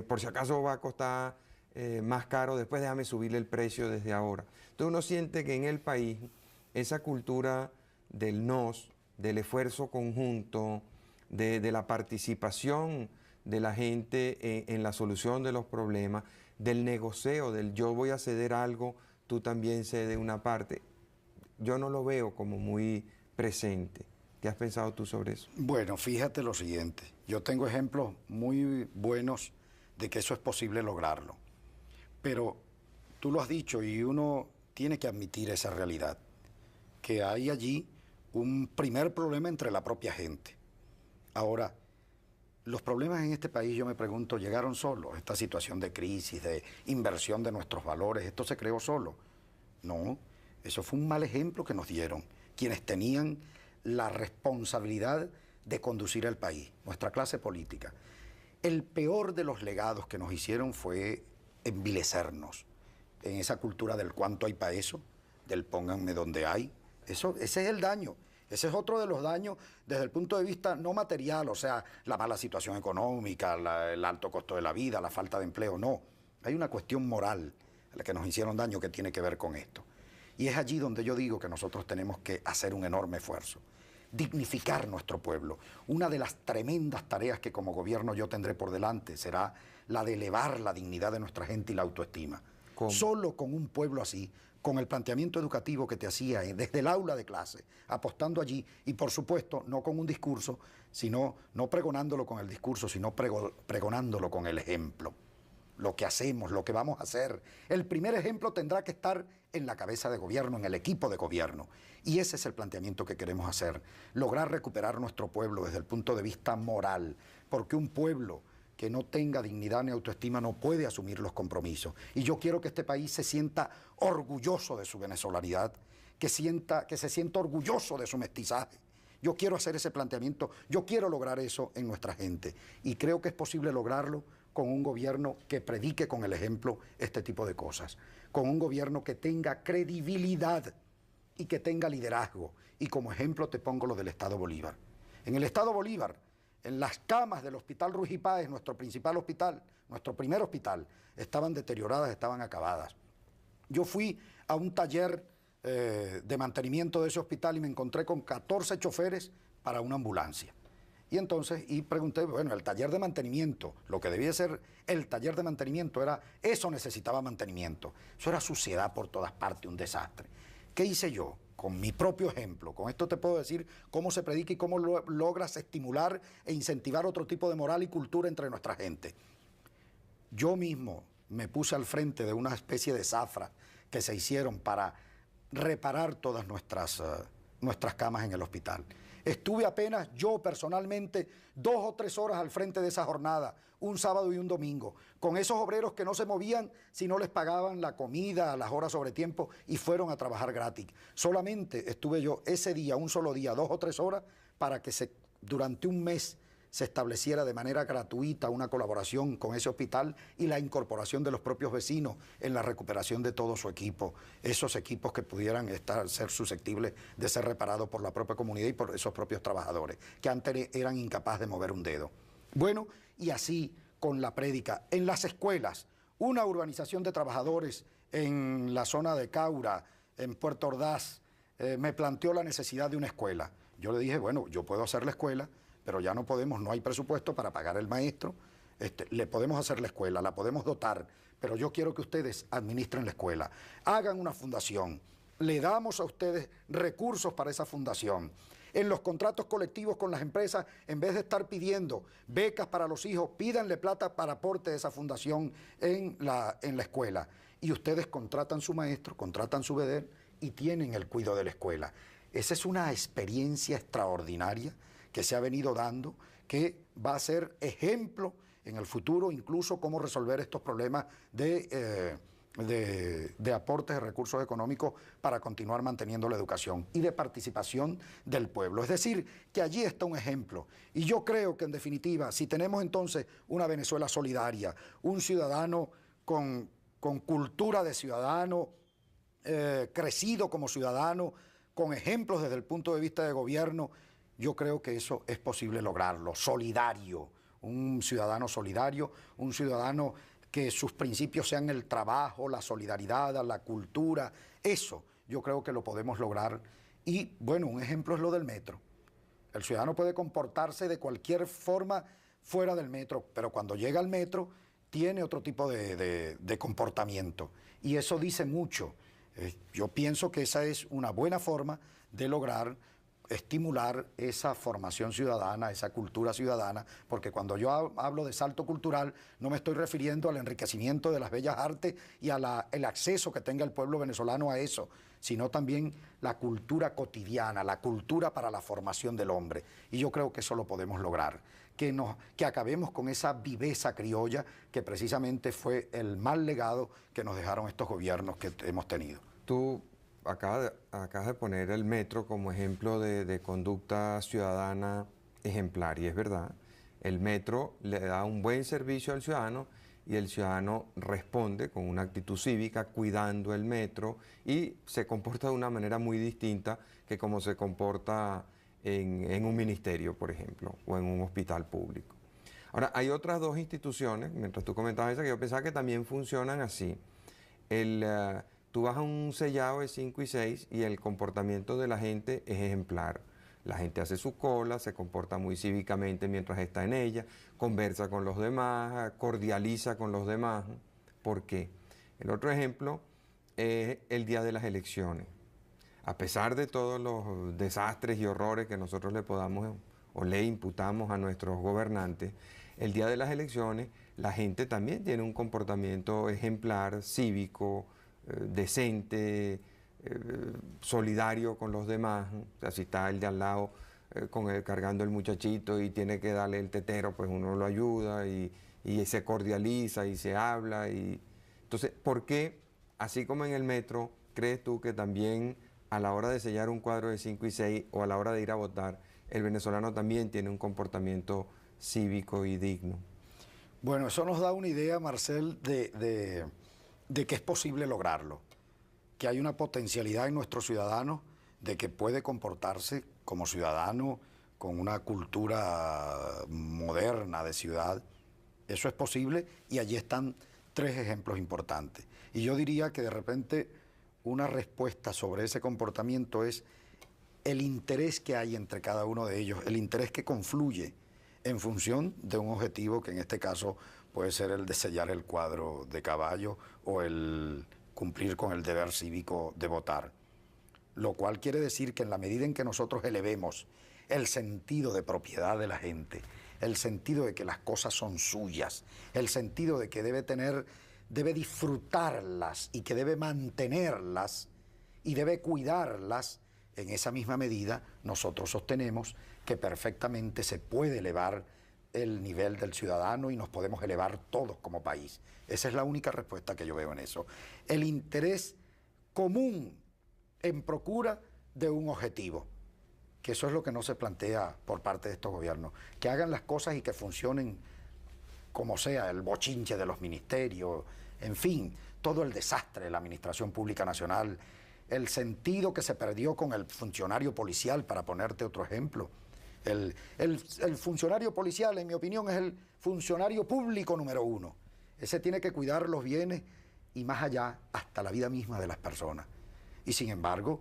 Por si acaso va a costar más caro, después déjame subirle el precio desde ahora. Entonces uno siente que en el país esa cultura del nos, del esfuerzo conjunto, de la participación de la gente en la solución de los problemas, del negocio, del yo voy a ceder algo, tú también cedes una parte. Yo no lo veo como muy presente. ¿Qué has pensado tú sobre eso? Bueno, fíjate lo siguiente. Yo tengo ejemplos muy buenos de que eso es posible lograrlo. Pero tú lo has dicho y uno tiene que admitir esa realidad, que hay allí un primer problema entre la propia gente. Ahora, los problemas en este país, yo me pregunto, ¿llegaron solos? Esta situación de crisis, de inversión de nuestros valores, ¿esto se creó solo? No, eso fue un mal ejemplo que nos dieron quienes tenían la responsabilidad de conducir el país, nuestra clase política. El peor de los legados que nos hicieron fue envilecernos en esa cultura del cuánto hay para eso, del pónganme donde hay. Ese es el daño. Ese es otro de los daños desde el punto de vista no material, o sea, la mala situación económica, el alto costo de la vida, la falta de empleo, no. Hay una cuestión moral a la que nos hicieron daño que tiene que ver con esto. Y es allí donde yo digo que nosotros tenemos que hacer un enorme esfuerzo. Dignificar nuestro pueblo. Una de las tremendas tareas que como gobierno yo tendré por delante será la de elevar la dignidad de nuestra gente y la autoestima. ¿Cómo? Solo con un pueblo así, con el planteamiento educativo que te hacía desde el aula de clase, apostando allí, y por supuesto no con un discurso, sino no pregonándolo con el discurso, sino pregonándolo con el ejemplo. Lo que hacemos, lo que vamos a hacer. El primer ejemplo tendrá que estar en la cabeza de gobierno, en el equipo de gobierno. Y ese es el planteamiento que queremos hacer. Lograr recuperar nuestro pueblo desde el punto de vista moral. Porque un pueblo que no tenga dignidad ni autoestima no puede asumir los compromisos. Y yo quiero que este país se sienta orgulloso de su venezolanidad, que se sienta orgulloso de su mestizaje. Yo quiero hacer ese planteamiento, yo quiero lograr eso en nuestra gente. Y creo que es posible lograrlo con un gobierno que predique con el ejemplo este tipo de cosas, con un gobierno que tenga credibilidad y que tenga liderazgo. Y como ejemplo te pongo lo del Estado Bolívar. En el Estado Bolívar, en las camas del Hospital Ruiz y Páez, nuestro principal hospital, nuestro primer hospital, estaban deterioradas, estaban acabadas. Yo fui a un taller de mantenimiento de ese hospital y me encontré con 14 choferes para una ambulancia. Y pregunté, bueno, el taller de mantenimiento, lo que debía ser el taller de mantenimiento era, eso necesitaba mantenimiento. Eso era suciedad por todas partes, un desastre. ¿Qué hice yo? Con mi propio ejemplo. Con esto te puedo decir cómo se predica y cómo logras estimular e incentivar otro tipo de moral y cultura entre nuestra gente. Yo mismo me puse al frente de una especie de zafra que se hicieron para reparar todas nuestras camas en el hospital. Estuve apenas yo personalmente 2 o 3 horas al frente de esa jornada, un sábado y un domingo, con esos obreros que no se movían si no les pagaban la comida, las horas sobre tiempo, y fueron a trabajar gratis. Solamente estuve yo ese día, un solo día, 2 o 3 horas, para que durante un mes se estableciera de manera gratuita una colaboración con ese hospital y la incorporación de los propios vecinos en la recuperación de todo su equipo, esos equipos que pudieran ser susceptibles de ser reparados por la propia comunidad y por esos propios trabajadores, que antes eran incapaces de mover un dedo. Bueno, y así con la prédica. En las escuelas, una urbanización de trabajadores en la zona de Caura, en Puerto Ordaz, me planteó la necesidad de una escuela. Yo le dije, bueno, yo puedo hacer la escuela, pero ya no podemos, no hay presupuesto para pagar el maestro, le podemos hacer la escuela, la podemos dotar, pero yo quiero que ustedes administren la escuela, hagan una fundación, le damos a ustedes recursos para esa fundación. En los contratos colectivos con las empresas, en vez de estar pidiendo becas para los hijos, pídanle plata para aporte de esa fundación en la escuela. Y ustedes contratan su maestro, contratan su vedette y tienen el cuidado de la escuela. Esa es una experiencia extraordinaria que se ha venido dando, que va a ser ejemplo en el futuro, incluso cómo resolver estos problemas de de aportes de recursos económicos para continuar manteniendo la educación y de participación del pueblo. Es decir, que allí está un ejemplo. Y yo creo que en definitiva, si tenemos entonces una Venezuela solidaria, un ciudadano con cultura de ciudadano, crecido como ciudadano, con ejemplos desde el punto de vista de gobierno, yo creo que eso es posible lograrlo. Solidario, un ciudadano solidario, un ciudadano que sus principios sean el trabajo, la solidaridad, la cultura. Eso yo creo que lo podemos lograr. Y bueno, un ejemplo es lo del metro. El ciudadano puede comportarse de cualquier forma fuera del metro, pero cuando llega al metro tiene otro tipo de comportamiento. Y eso dice mucho. Yo pienso que esa es una buena forma de lograr estimular esa formación ciudadana, esa cultura ciudadana, porque cuando yo hablo de salto cultural no me estoy refiriendo al enriquecimiento de las bellas artes y al acceso que tenga el pueblo venezolano a eso, sino también la cultura cotidiana, la cultura para la formación del hombre. Y yo creo que eso lo podemos lograr, que acabemos con esa viveza criolla que precisamente fue el mal legado que nos dejaron estos gobiernos que hemos tenido. Tú acabas de poner el metro como ejemplo de conducta ciudadana ejemplar, y es verdad. El metro le da un buen servicio al ciudadano y el ciudadano responde con una actitud cívica, cuidando el metro, y se comporta de una manera muy distinta que como se comporta en un ministerio, por ejemplo, o en un hospital público. Ahora, hay otras dos instituciones, mientras tú comentabas esa, que yo pensaba que también funcionan así. Tú vas a un sellado de 5 y 6 y el comportamiento de la gente es ejemplar. La gente hace su cola, se comporta muy cívicamente mientras está en ella, conversa con los demás, cordializa con los demás. ¿Por qué? El otro ejemplo es el día de las elecciones. A pesar de todos los desastres y horrores que nosotros le podamos o le imputamos a nuestros gobernantes, el día de las elecciones la gente también tiene un comportamiento ejemplar, cívico, decente, solidario con los demás. O sea, si está el de al lado cargando el muchachito y tiene que darle el tetero, pues uno lo ayuda y se cordializa y se habla. Entonces, ¿por qué, así como en el metro, crees tú que también a la hora de sellar un cuadro de 5 y 6 o a la hora de ir a votar, el venezolano también tiene un comportamiento cívico y digno? Bueno, eso nos da una idea, Marcel, de que es posible lograrlo, que hay una potencialidad en nuestros ciudadanos de que puede comportarse como ciudadano con una cultura moderna de ciudad. Eso es posible y allí están 3 ejemplos importantes. Y yo diría que de repente una respuesta sobre ese comportamiento es el interés que hay entre cada uno de ellos, el interés que confluye en función de un objetivo que en este caso puede ser el de sellar el cuadro de caballo o el cumplir con el deber cívico de votar. Lo cual quiere decir que en la medida en que nosotros elevemos el sentido de propiedad de la gente, el sentido de que las cosas son suyas, el sentido de que debe disfrutarlas y que debe mantenerlas y debe cuidarlas, en esa misma medida nosotros sostenemos que perfectamente se puede elevar el nivel del ciudadano y nos podemos elevar todos como país. Esa es la única respuesta que yo veo en eso. El interés común en procura de un objetivo, que eso es lo que no se plantea por parte de estos gobiernos, que hagan las cosas y que funcionen como sea, el bochinche de los ministerios, en fin, todo el desastre de la administración pública nacional, el sentido que se perdió con el funcionario policial, para ponerte otro ejemplo. El funcionario policial, en mi opinión, es el funcionario público número 1. Ese tiene que cuidar los bienes y más allá, hasta la vida misma de las personas. Y sin embargo,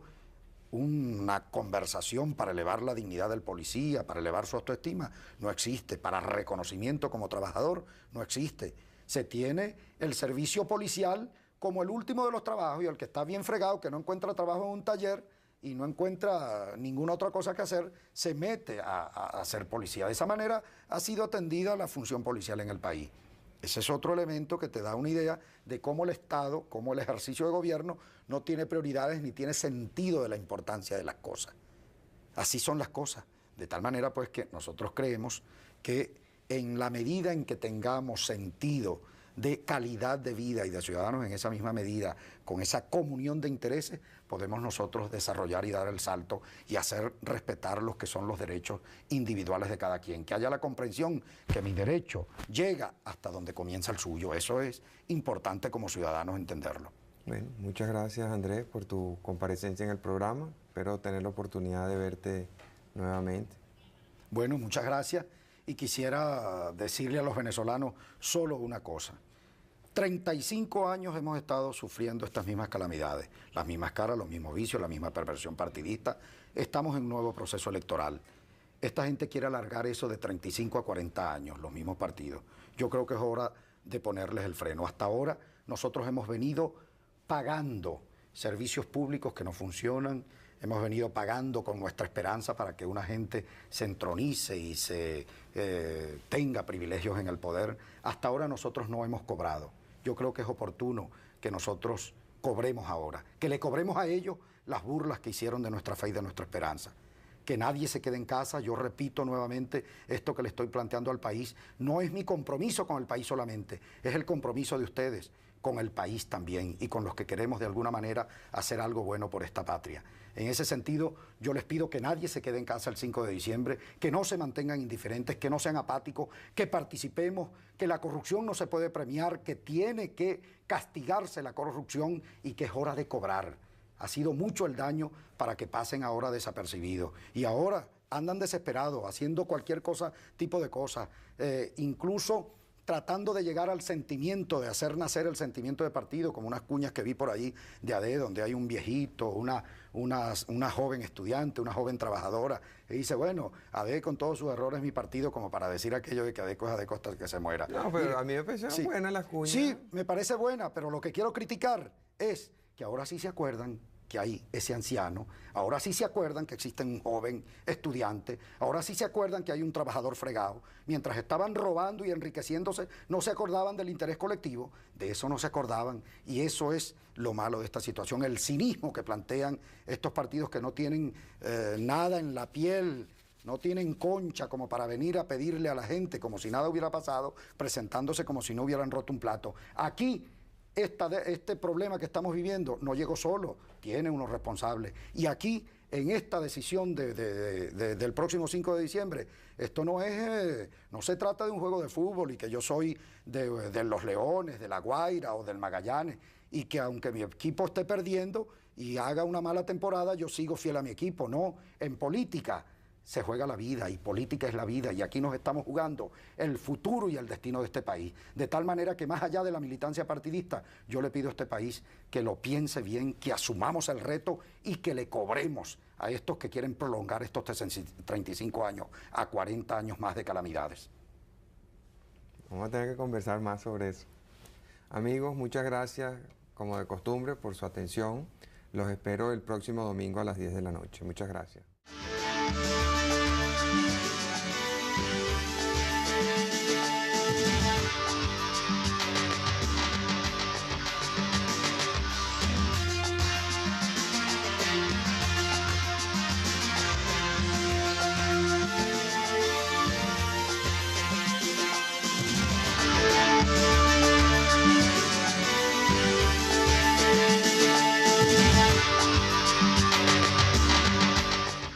una conversación para elevar la dignidad del policía, para elevar su autoestima, no existe. Para reconocimiento como trabajador, no existe. Se tiene el servicio policial como el último de los trabajos, y el que está bien fregado, que no encuentra trabajo en un taller y no encuentra ninguna otra cosa que hacer, se mete a ser policía. De esa manera ha sido atendida la función policial en el país. Ese es otro elemento que te da una idea de cómo el Estado, cómo el ejercicio de gobierno no tiene prioridades ni tiene sentido de la importancia de las cosas. Así son las cosas. De tal manera pues que nosotros creemos que en la medida en que tengamos sentido de calidad de vida y de ciudadanos en esa misma medida, con esa comunión de intereses, podemos nosotros desarrollar y dar el salto y hacer respetar los que son los derechos individuales de cada quien. Que haya la comprensión que mi derecho llega hasta donde comienza el suyo. Eso es importante como ciudadanos entenderlo. Bueno, muchas gracias, Andrés, por tu comparecencia en el programa. Espero tener la oportunidad de verte nuevamente. Bueno, muchas gracias. Y quisiera decirle a los venezolanos solo una cosa. 35 años hemos estado sufriendo estas mismas calamidades, las mismas caras, los mismos vicios, la misma perversión partidista. Estamos en un nuevo proceso electoral. Esta gente quiere alargar eso de 35 a 40 años, los mismos partidos. Yo creo que es hora de ponerles el freno. Hasta ahora nosotros hemos venido pagando servicios públicos que no funcionan, hemos venido pagando con nuestra esperanza para que una gente se entronice y tenga privilegios en el poder. Hasta ahora nosotros no hemos cobrado. Yo creo que es oportuno que nosotros cobremos ahora, que le cobremos a ellos las burlas que hicieron de nuestra fe y de nuestra esperanza. Que nadie se quede en casa. Yo repito nuevamente esto que le estoy planteando al país. No es mi compromiso con el país solamente, es el compromiso de ustedes con el país también y con los que queremos de alguna manera hacer algo bueno por esta patria. En ese sentido, yo les pido que nadie se quede en casa el 5 de diciembre, que no se mantengan indiferentes, que no sean apáticos, que participemos, que la corrupción no se puede premiar, que tiene que castigarse la corrupción y que es hora de cobrar. Ha sido mucho el daño para que pasen ahora desapercibidos. Y ahora andan desesperados, haciendo cualquier cosa, tipo de cosas, incluso tratando de llegar al sentimiento, de hacer nacer el sentimiento de partido, como unas cuñas que vi por ahí de AD, donde hay un viejito, una joven estudiante, una joven trabajadora, y dice, bueno, AD con todos sus errores es mi partido, como para decir aquello de que ADECO es ADECO hasta que se muera. No, pero a mí me parecen buenas las cuñas. Sí, me parece buena, pero lo que quiero criticar es que ahora sí se acuerdan que hay ese anciano, ahora sí se acuerdan que existe un joven estudiante, ahora sí se acuerdan que hay un trabajador fregado. Mientras estaban robando y enriqueciéndose, no se acordaban del interés colectivo, de eso no se acordaban, y eso es lo malo de esta situación, el cinismo que plantean estos partidos que no tienen nada en la piel, no tienen concha como para venir a pedirle a la gente como si nada hubiera pasado, presentándose como si no hubieran roto un plato. Aquí este problema que estamos viviendo no llegó solo, tiene unos responsables. Y aquí, en esta decisión del próximo 5 de diciembre, esto no se trata de un juego de fútbol y que yo soy de los Leones, de La Guaira o del Magallanes, y que aunque mi equipo esté perdiendo y haga una mala temporada, yo sigo fiel a mi equipo. No, en política se juega la vida y política es la vida y aquí nos estamos jugando el futuro y el destino de este país. De tal manera que más allá de la militancia partidista, yo le pido a este país que lo piense bien, que asumamos el reto y que le cobremos a estos que quieren prolongar estos 35 años a 40 años más de calamidades. Vamos a tener que conversar más sobre eso. Amigos, muchas gracias, como de costumbre, por su atención. Los espero el próximo domingo a las 10 de la noche. Muchas gracias.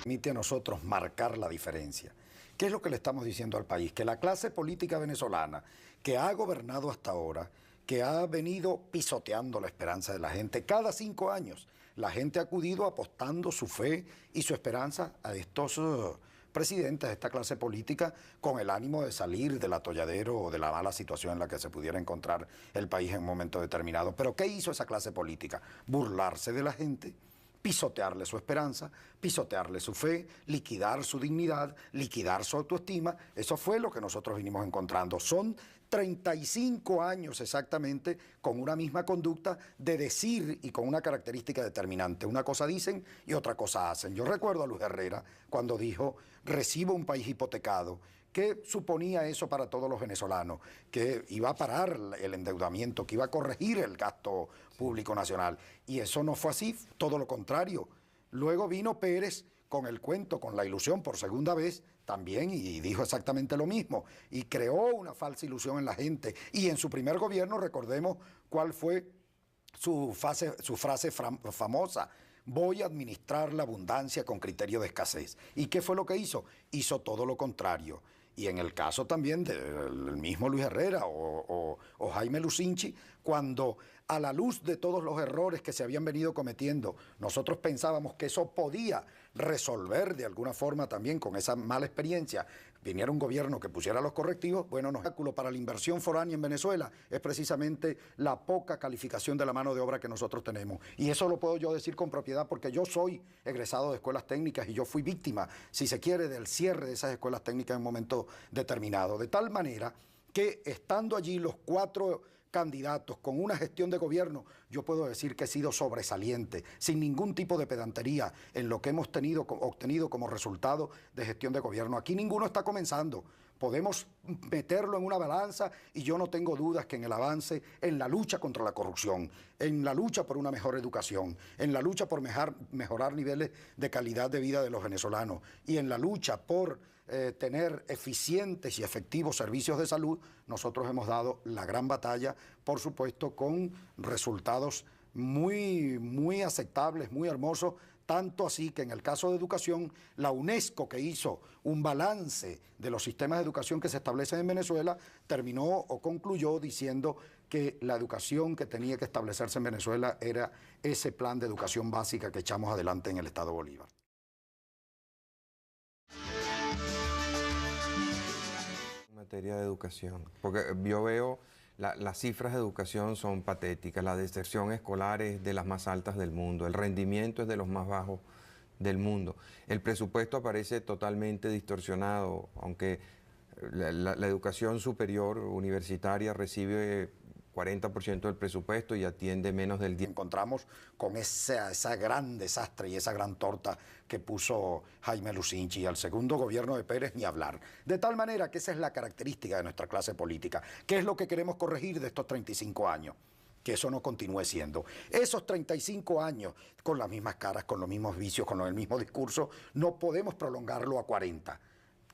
Permite a nosotros marcar la diferencia. ¿Qué es lo que le estamos diciendo al país? Que la clase política venezolana que ha gobernado hasta ahora, que ha venido pisoteando la esperanza de la gente, cada 5 años la gente ha acudido apostando su fe y su esperanza a estos presidentes de esta clase política con el ánimo de salir del atolladero o de la mala situación en la que se pudiera encontrar el país en un momento determinado. Pero ¿qué hizo esa clase política? Burlarse de la gente, pisotearle su esperanza, pisotearle su fe, liquidar su dignidad, liquidar su autoestima. Eso fue lo que nosotros vinimos encontrando. Son 35 años exactamente con una misma conducta de decir y con una característica determinante. Una cosa dicen y otra cosa hacen. Yo recuerdo a Luis Herrera cuando dijo, recibo un país hipotecado. ¿Qué suponía eso para todos los venezolanos? Que iba a parar el endeudamiento, que iba a corregir el gasto público nacional. Y eso no fue así, todo lo contrario. Luego vino Pérez con el cuento, con la ilusión por segunda vez también, y dijo exactamente lo mismo, y creó una falsa ilusión en la gente. Y en su primer gobierno, recordemos cuál fue su frase famosa: voy a administrar la abundancia con criterio de escasez. ¿Y qué fue lo que hizo? Hizo todo lo contrario. Y en el caso también del mismo Luis Herrera o Jaime Lucinchi, cuando a la luz de todos los errores que se habían venido cometiendo, nosotros pensábamos que eso podía resolver de alguna forma también con esa mala experiencia, viniera un gobierno que pusiera los correctivos. Bueno, no, el obstáculo para la inversión foránea en Venezuela es precisamente la poca calificación de la mano de obra que nosotros tenemos. Y eso lo puedo yo decir con propiedad porque yo soy egresado de escuelas técnicas y yo fui víctima, si se quiere, del cierre de esas escuelas técnicas en un momento determinado. De tal manera que estando allí los 4 candidatos con una gestión de gobierno, yo puedo decir que he sido sobresaliente, sin ningún tipo de pedantería en lo que hemos obtenido como resultado de gestión de gobierno. Aquí ninguno está comenzando. Podemos meterlo en una balanza y yo no tengo dudas que en el avance, en la lucha contra la corrupción, en la lucha por una mejor educación, en la lucha por mejorar niveles de calidad de vida de los venezolanos y en la lucha por tener eficientes y efectivos servicios de salud, nosotros hemos dado la gran batalla, por supuesto, con resultados muy aceptables, muy hermosos, tanto así que en el caso de educación, la UNESCO, que hizo un balance de los sistemas de educación que se establecen en Venezuela, terminó o concluyó diciendo que la educación que tenía que establecerse en Venezuela era ese plan de educación básica que echamos adelante en el Estado Bolívar. En materia de educación, porque yo veo las cifras de educación son patéticas, la deserción escolar es de las más altas del mundo, el rendimiento es de los más bajos del mundo, el presupuesto aparece totalmente distorsionado, aunque la educación superior universitaria recibe 40% del presupuesto y atiende menos del 10%. Encontramos con esa gran desastre y esa gran torta que puso Jaime Lucinchi, y al segundo gobierno de Pérez ni hablar. De tal manera que esa es la característica de nuestra clase política. ¿Qué es lo que queremos corregir de estos 35 años? Que eso no continúe siendo. Esos 35 años, con las mismas caras, con los mismos vicios, con el mismo discurso, no podemos prolongarlo a 40.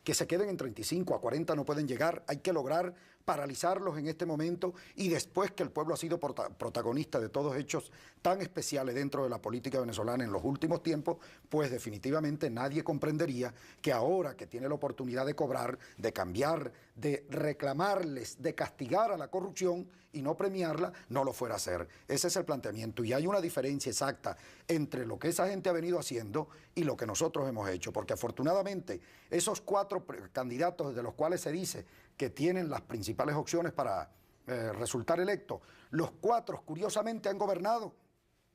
Que se queden en 35, a 40 no pueden llegar, hay que lograr paralizarlos en este momento, y después que el pueblo ha sido protagonista de todos hechos tan especiales dentro de la política venezolana en los últimos tiempos, pues definitivamente nadie comprendería que ahora que tiene la oportunidad de cobrar, de cambiar, de reclamarles, de castigar a la corrupción y no premiarla, no lo fuera a hacer. Ese es el planteamiento, y hay una diferencia exacta entre lo que esa gente ha venido haciendo y lo que nosotros hemos hecho, porque afortunadamente esos 4 candidatos de los cuales se dice que tienen las principales opciones para resultar electos, los 4 curiosamente han gobernado.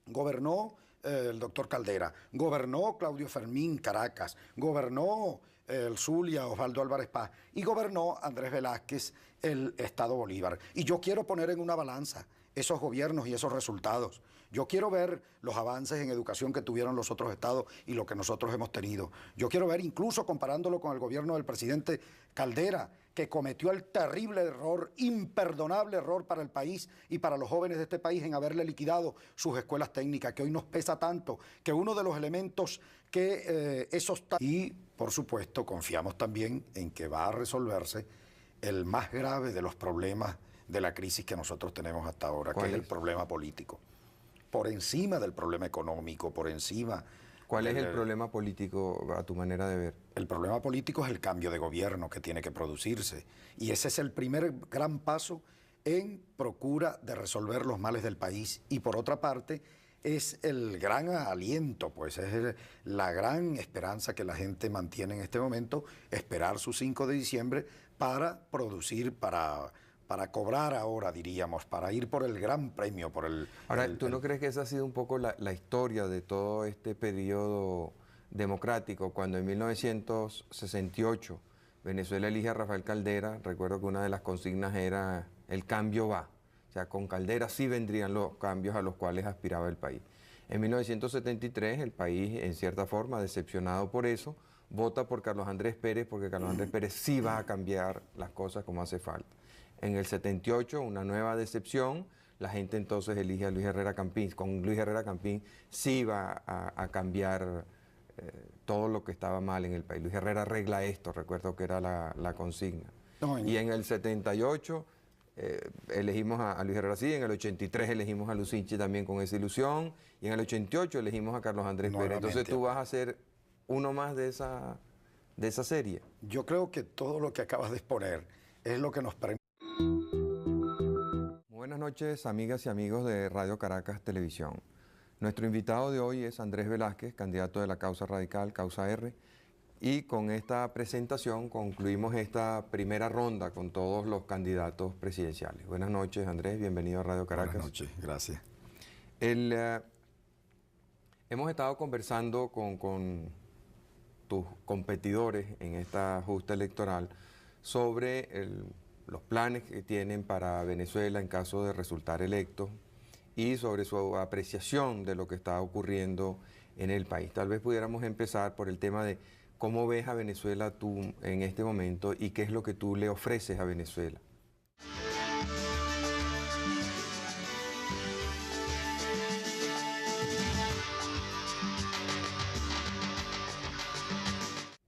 Gobernó el doctor Caldera, gobernó Claudio Fermín Caracas, gobernó el Zulia Osvaldo Álvarez Paz y gobernó Andrés Velázquez el Estado Bolívar. Y yo quiero poner en una balanza esos gobiernos y esos resultados. Yo quiero ver los avances en educación que tuvieron los otros estados y lo que nosotros hemos tenido. Yo quiero ver, incluso comparándolo con el gobierno del presidente Caldera, que cometió el terrible error, imperdonable error para el país y para los jóvenes de este país en haberle liquidado sus escuelas técnicas, que hoy nos pesa tanto, que uno de los elementos que Y, por supuesto, confiamos también en que va a resolverse el más grave de los problemas de la crisis que nosotros tenemos hasta ahora, que es el problema político. Por encima del problema económico, por encima... ¿Cuál es el problema político a tu manera de ver? El problema político es el cambio de gobierno que tiene que producirse. Y ese es el primer gran paso en procura de resolver los males del país. Y por otra parte, es el gran aliento, pues es la gran esperanza que la gente mantiene en este momento, esperar su 5 de diciembre para producir, para cobrar ahora, diríamos, para ir por el gran premio, por el... Ahora, ¿tú no crees que esa ha sido un poco la historia de todo este periodo democrático? Cuando en 1968 Venezuela elige a Rafael Caldera, recuerdo que una de las consignas era el cambio va. O sea, con Caldera sí vendrían los cambios a los cuales aspiraba el país. En 1973 el país, en cierta forma, decepcionado por eso, vota por Carlos Andrés Pérez, porque Carlos Andrés Pérez sí va a cambiar las cosas como hace falta. En el 78, una nueva decepción, la gente entonces elige a Luis Herrera Campín. Con Luis Herrera Campín sí va a cambiar todo lo que estaba mal en el país. Luis Herrera arregla esto, recuerdo que era la consigna. No, Y en el 78 elegimos a Luis Herrera, sí, en el 83 elegimos a Lucinchi también con esa ilusión, y en el 88 elegimos a Carlos Andrés Pérez. Entonces tú vas a ser uno más de esa serie. Yo creo que todo lo que acabas de exponer es lo que nos permite. Buenas noches, amigas y amigos de Radio Caracas Televisión. Nuestro invitado de hoy es Andrés Velázquez, candidato de la Causa Radical, Causa R, y con esta presentación concluimos esta primera ronda con todos los candidatos presidenciales. Buenas noches, Andrés, bienvenido a Radio Caracas. Buenas noches, gracias. Hemos estado conversando con tus competidores en esta justa electoral sobre los planes que tienen para Venezuela en caso de resultar electos y sobre su apreciación de lo que está ocurriendo en el país. Tal vez pudiéramos empezar por el tema de cómo ves a Venezuela tú en este momento y qué es lo que tú le ofreces a Venezuela.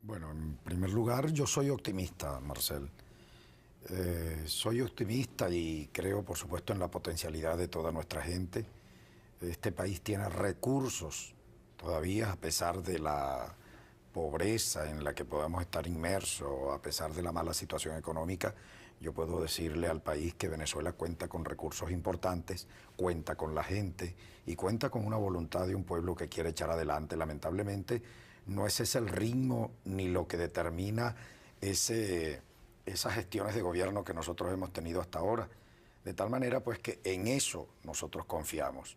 Bueno, en primer lugar, yo soy optimista, Marcel. Soy optimista y creo, por supuesto, en la potencialidad de toda nuestra gente. Este país tiene recursos todavía, a pesar de la pobreza en la que podamos estar inmersos, a pesar de la mala situación económica. Yo puedo decirle al país que Venezuela cuenta con recursos importantes, cuenta con la gente y cuenta con una voluntad de un pueblo que quiere echar adelante. Lamentablemente, no ese es el ritmo ni lo que determina esas gestiones de gobierno que nosotros hemos tenido hasta ahora. De tal manera pues que en eso nosotros confiamos.